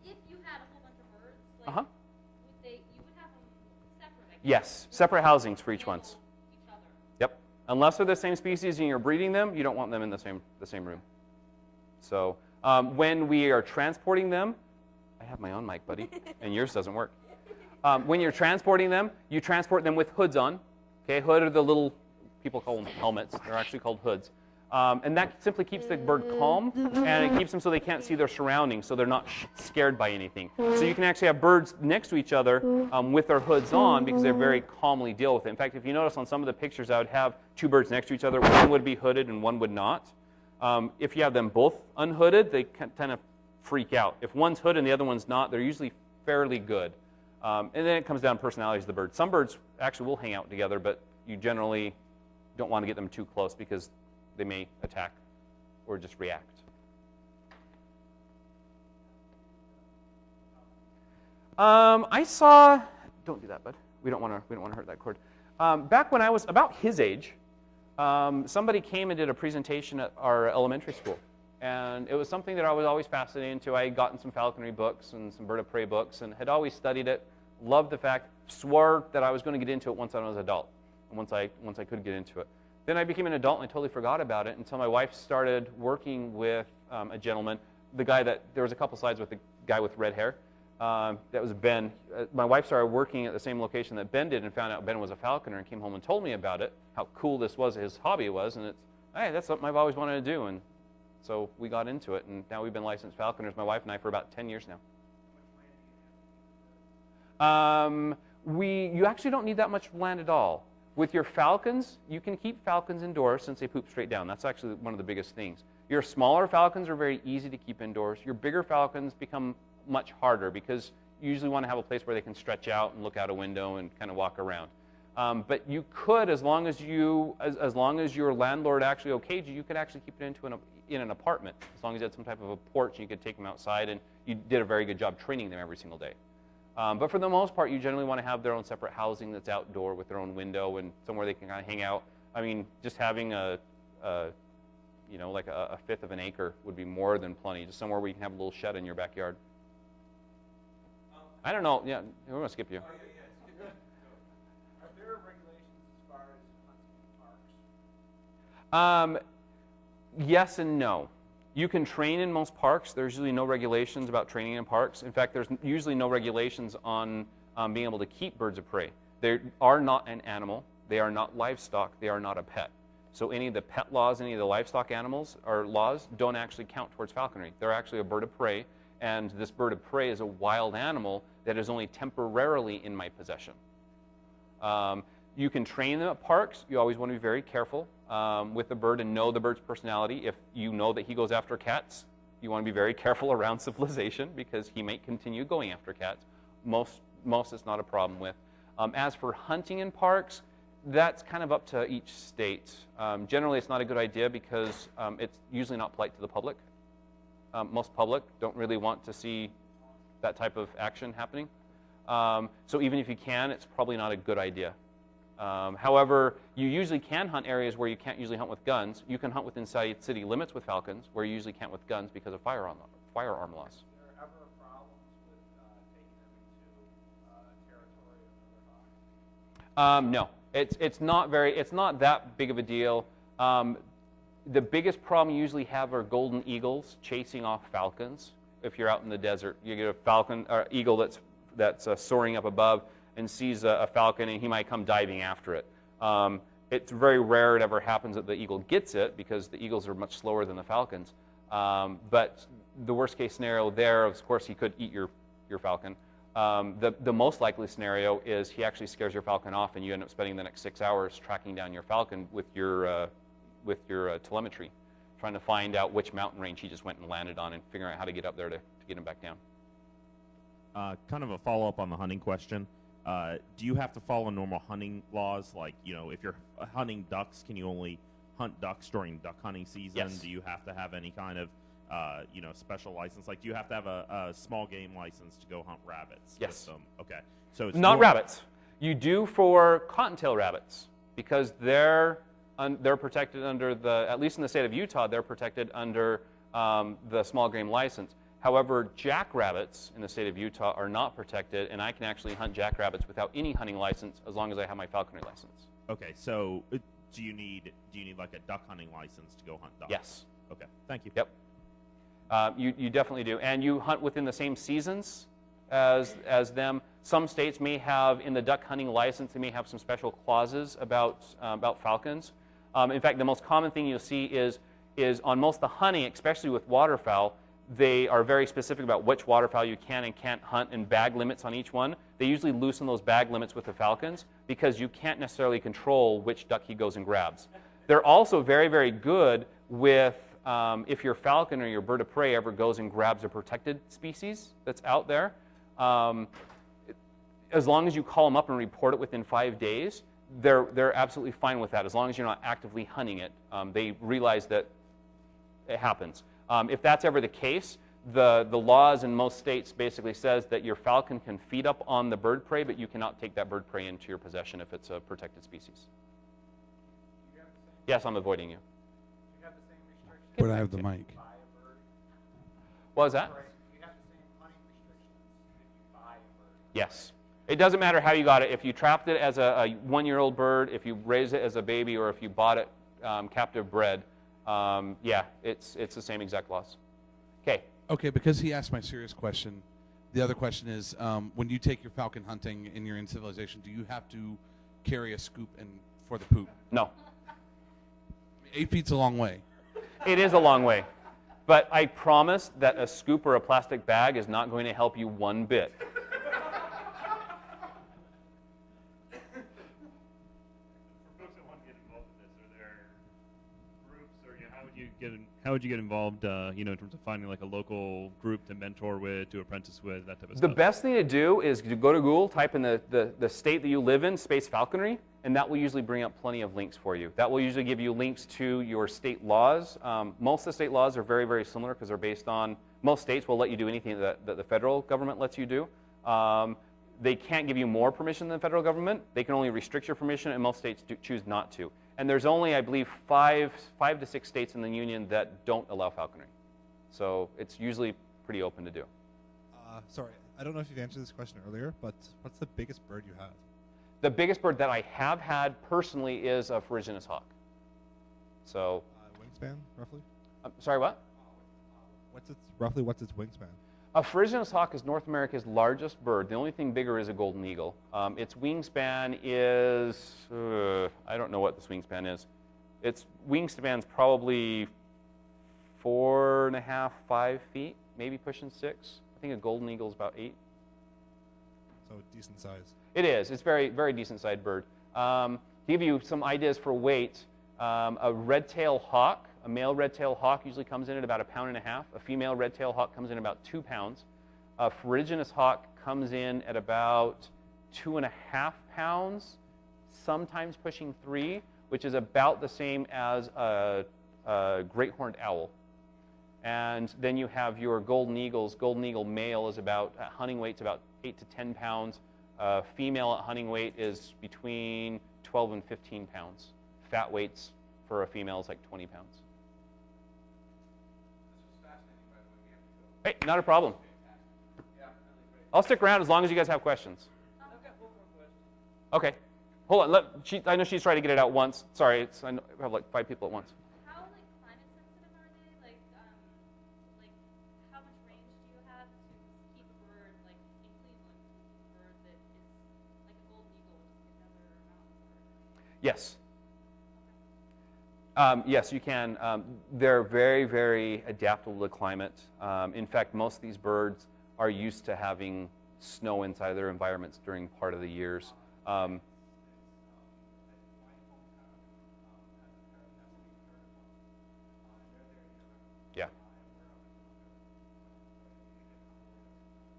if you had a whole bunch of birds, like,
Uh-huh.
you would have them separate, I guess?
Yes, separate housings for each ones.
Each other.
Yep. Unless they're the same species and you're breeding them, you don't want them in the same room. So, when we are transporting them, I have my own mic, buddy, and yours doesn't work. When you're transporting them, you transport them with hoods on. Okay, hood are the little, people call them helmets. They're actually called hoods. And that simply keeps the bird calm, and it keeps them so they can't see their surroundings, so they're not scared by anything. So you can actually have birds next to each other with their hoods on because they very calmly deal with it. In fact, if you notice on some of the pictures, I would have two birds next to each other. One would be hooded and one would not. If you have them both unhooded, they kind of freak out. If one's hooded and the other one's not, they're usually fairly good. And then it comes down to personalities of the bird. Some birds actually will hang out together, but you generally don't want to get them too close because they may attack or just react. I saw. Don't do that, bud. We don't want to hurt that cord. Back when I was about his age, somebody came and did a presentation at our elementary school, and it was something that I was always fascinated into. I had gotten some falconry books and some bird of prey books, and had always studied it. Loved the fact. Swore that I was going to get into it once I was an adult, and once I could get into it. Then I became an adult, and I totally forgot about it until my wife started working with a gentleman. The guy that there was a couple slides with the guy with red hair. That was Ben. My wife started working at the same location that Ben did and found out Ben was a falconer and came home and told me about it, how cool this was, his hobby was, and it's, hey, that's something I've always wanted to do. And so we got into it, and now we've been licensed falconers, my wife and I, for about 10 years now. You actually don't need that much land at all. With your falcons, you can keep falcons indoors since they poop straight down. That's actually one of the biggest things. Your smaller falcons are very easy to keep indoors. Your bigger falcons become much harder because you usually want to have a place where they can stretch out and look out a window and kind of walk around. But you could, as long as your landlord actually okayed you, you could actually keep it in an apartment. As long as you had some type of a porch, and you could take them outside, and you did a very good job training them every single day. But for the most part, you generally want to have their own separate housing that's outdoor with their own window and somewhere they can kind of hang out. I mean, just having like a fifth of an acre would be more than plenty. Just somewhere where you can have a little shed in your backyard. I don't know. Yeah, we're going to skip you.
Are there regulations as far as hunting in parks?
Yes and no. You can train in most parks. There's usually no regulations about training in parks. In fact, there's usually no regulations on being able to keep birds of prey. They are not an animal. They are not livestock. They are not a pet. So any of the pet laws, any of the livestock animals or laws don't actually count towards falconry. They're actually a bird of prey, and this bird of prey is a wild animal that is only temporarily in my possession. You can train them at parks. You always want to be very careful with the bird and know the bird's personality. If you know that he goes after cats, you want to be very careful around civilization because he might continue going after cats. Most it's not a problem with. As for hunting in parks, that's kind of up to each state. Generally, it's not a good idea because it's usually not polite to the public. Most public don't really want to see that type of action happening. So even if you can, it's probably not a good idea. However, you usually can hunt areas where you can't usually hunt with guns. You can hunt within city limits with falcons, where you usually can't with guns because of firearm laws.
Is there ever problems with taking them into territory of another hawk?
No, it's not that big of a deal. The biggest problem you usually have are golden eagles chasing off falcons. If you're out in the desert, you get a falcon or eagle that's soaring up above and sees a falcon, and he might come diving after it. It's very rare it ever happens that the eagle gets it because the eagles are much slower than the falcons. But the worst case scenario there, of course, he could eat your falcon. The most likely scenario is he actually scares your falcon off, and you end up spending the next 6 hours tracking down your falcon with your telemetry, trying to find out which mountain range he just went and landed on and figuring out how to get up there to get him back down.
Kind of a follow-up on the hunting question. Do you have to follow normal hunting laws? Like, if you're hunting ducks, can you only hunt ducks during duck hunting season?
Yes.
Do you have to have any kind of, special license? Like, do you have to have a small game license to go hunt rabbits?
Yes.
With them? Okay. So it's
Not rabbits. You do for cottontail rabbits because they're protected under at least in the state of Utah, they're protected under the small game license. However, jackrabbits in the state of Utah are not protected, and I can actually hunt jackrabbits without any hunting license as long as I have my falconry license.
Okay, so do you need like a duck hunting license to go hunt ducks?
Yes.
Okay, thank you.
Yep. You definitely do, and you hunt within the same seasons as them. Some states may have in the duck hunting license, they may have some special clauses about falcons. In fact, the most common thing you'll see is on most of the hunting, especially with waterfowl. They are very specific about which waterfowl you can and can't hunt and bag limits on each one. They usually loosen those bag limits with the falcons because you can't necessarily control which duck he goes and grabs. They're also very, very good with if your falcon or your bird of prey ever goes and grabs a protected species that's out there. As long as you call them up and report it within 5 days, they're absolutely fine with that. As long as you're not actively hunting it, they realize that it happens. If that's ever the case, the laws in most states basically says that your falcon can feed up on the bird prey, but you cannot take that bird prey into your possession if it's a protected species. Yes, I'm avoiding you.
You have the same restrictions
But I have the mic.
if you buy a bird.
What was that?
You have the same hunting restrictions if you buy a bird.
Yes. It doesn't matter how you got it. If you trapped it as a one-year-old bird, if you raised it as a baby, or if you bought it captive bred, yeah, it's the same exact laws. Okay.
Okay, because he asked my serious question, the other question is, when you take your falcon hunting and you're in civilization, do you have to carry a scoop for the poop?
No.
8 feet's a long way.
It is a long way. But I promise that a scoop or a plastic bag is not going to help you one bit.
For folks that want to get involved in this, are there groups, or how would you get involved? In terms of finding like a local group to mentor with, to apprentice with, that type of
The
stuff.
best thing to do is to go to Google, type in the state that you live in, space falconry, and that will usually bring up plenty of links for you. That will usually give you links to your state laws. Most of the state laws are very, very similar because they're based on, most states will let you do anything that the federal government lets you do. They can't give you more permission than the federal government. They can only restrict your permission, and most states choose not to. And there's only, I believe, five to six states in the union that don't allow falconry. So it's usually pretty open to do.
Sorry, I don't know if you've answered this question earlier, but what's the biggest bird you have?
The biggest bird that I have had personally is a ferruginous hawk. So,
Wingspan, roughly?
sorry, what?
What's its wingspan?
A ferruginous hawk is North America's largest bird. The only thing bigger is a golden eagle. Its wingspan is, I don't know what this wingspan is. Its wingspan's probably 4.5, 5 feet, maybe pushing 6. I think a golden eagle is about 8.
So decent size.
It is. It's very, very decent sized bird. To give you some ideas for weight, a red-tailed hawk, a male red-tailed hawk usually comes in at about 1.5 pounds. A female red-tailed hawk comes in about 2 pounds. A ferruginous hawk comes in at about 2.5 pounds, sometimes pushing 3, which is about the same as a great horned owl. And then you have your golden eagles. Golden eagle male is about, at hunting weight's about 8 to 10 pounds. Female at hunting weight is between 12 and 15 pounds. Fat weights for a female is like 20 pounds. Hey, not a problem. I'll stick around as long as you guys have questions.
I've got one more question.
Okay. Hold on. I know she's trying to get it out once. Sorry, I have like 5 people at once.
How climate sensitive are they? Like how much range do you have to keep a bird in Cleveland, a bird that is like a golden eagle, which is like another mountain bird?
Yes. Yes, you can. They're very, very adaptable to climate. In fact, most of these birds are used to having snow inside of their environments during part of the years. Yeah.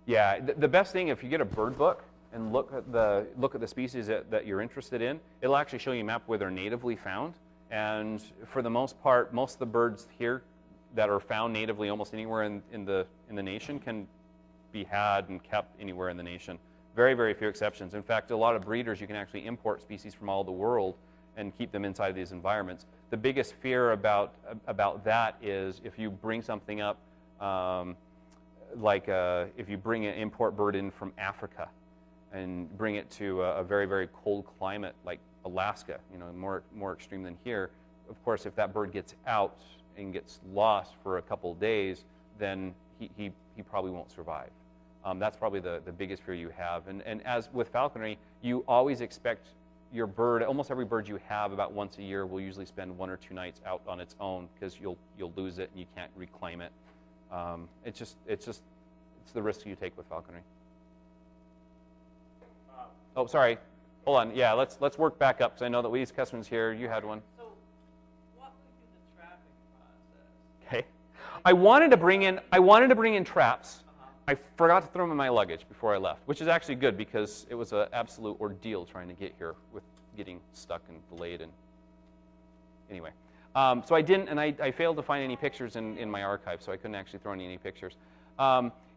Yeah. The best thing, if you get a bird book and look at the species that you're interested in, it'll actually show you a map where they're natively found. And for the most part, most of the birds here that are found natively almost anywhere in the nation can be had and kept anywhere in the nation. Very, very few exceptions. In fact, a lot of breeders, you can actually import species from all the world and keep them inside of these environments. The biggest fear about that is if you bring something up, if you bring an import bird in from Africa and bring it to a very, very cold climate like Alaska, more extreme than here. Of course, if that bird gets out and gets lost for a couple of days, then he probably won't survive. That's probably the biggest fear you have. And as with falconry, you always expect your bird, almost every bird you have about once a year will usually spend 1 or 2 nights out on its own because you'll lose it and you can't reclaim it. It's the risk you take with falconry. Oh, sorry. Hold on. Yeah, let's work back up because I know that we have customers here. You had one.
So, walk me through the trapping process.
Okay. I wanted to bring in traps. I forgot to throw them in my luggage before I left, which is actually good because it was an absolute ordeal trying to get here with getting stuck and delayed. And anyway, So I didn't, and I failed to find any pictures in my archive, so I couldn't actually throw in any pictures.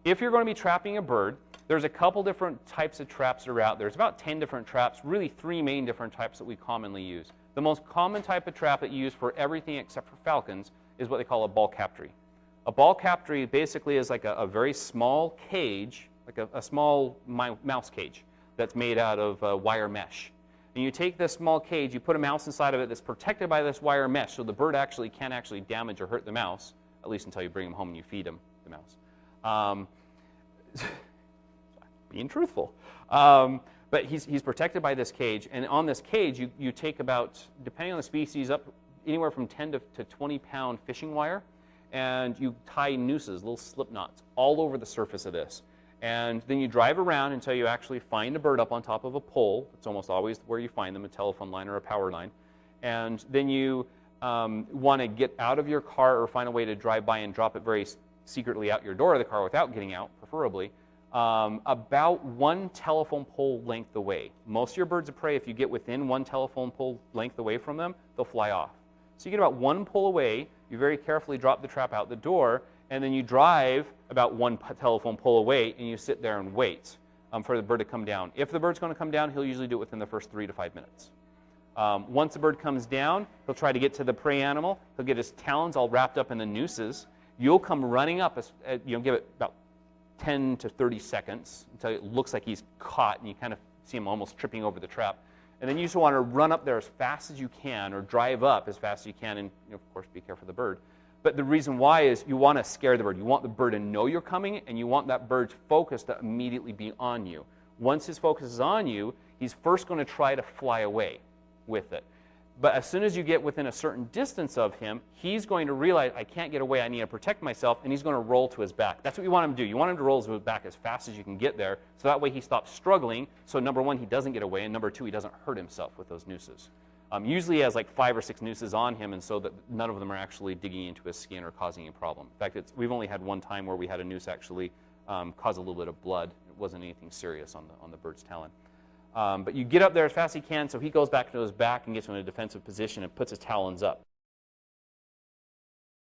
If you're going to be trapping a bird, there's a couple different types of traps that are out there. There's about 10 different traps, really 3 main different types that we commonly use. The most common type of trap that you use for everything except for falcons is what they call a ball capture. A ball capture basically is like a very small cage, like a small mouse cage that's made out of wire mesh. And you take this small cage, you put a mouse inside of it that's protected by this wire mesh, so the bird can't actually damage or hurt the mouse, at least until you bring him home and you feed him the mouse. Being truthful. But he's protected by this cage, and on this cage you take about, depending on the species, up anywhere from 10 to 20 pound fishing wire, and you tie nooses, little slip knots, all over the surface of this. And then you drive around until you actually find a bird up on top of a pole. It's almost always where you find them, a telephone line or a power line. And then you want to get out of your car or find a way to drive by and drop it very secretly out your door of the car without getting out, preferably, about 1 telephone pole length away. Most of your birds of prey, if you get within 1 telephone pole length away from them, they'll fly off. So you get about 1 pole away, you very carefully drop the trap out the door, and then you drive about 1 telephone pole away, and you sit there and wait for the bird to come down. If the bird's going to come down, he'll usually do it within the first 3 to 5 minutes. Once the bird comes down, he'll try to get to the prey animal. He'll get his talons all wrapped up in the nooses. You'll come running up, give it about 10 to 30 seconds until it looks like he's caught, and you kind of see him almost tripping over the trap. And then you just want to run up there as fast as you can, or drive up as fast as you can, and of course be careful of the bird. But the reason why is you want to scare the bird. You want the bird to know you're coming, and you want that bird's focus to immediately be on you. Once his focus is on you, he's first going to try to fly away with it. But as soon as you get within a certain distance of him, he's going to realize, I can't get away, I need to protect myself, and he's going to roll to his back. That's what you want him to do. You want him to roll to his back as fast as you can get there, so that way he stops struggling. So number 1, he doesn't get away, and number 2, he doesn't hurt himself with those nooses. Usually he has like 5 or 6 nooses on him, and so that none of them are actually digging into his skin or causing a problem. In fact, we've only had one time where we had a noose actually cause a little bit of blood. It wasn't anything serious on the bird's talon. But you get up there as fast as he can, so he goes back to his back and gets in a defensive position and puts his talons up.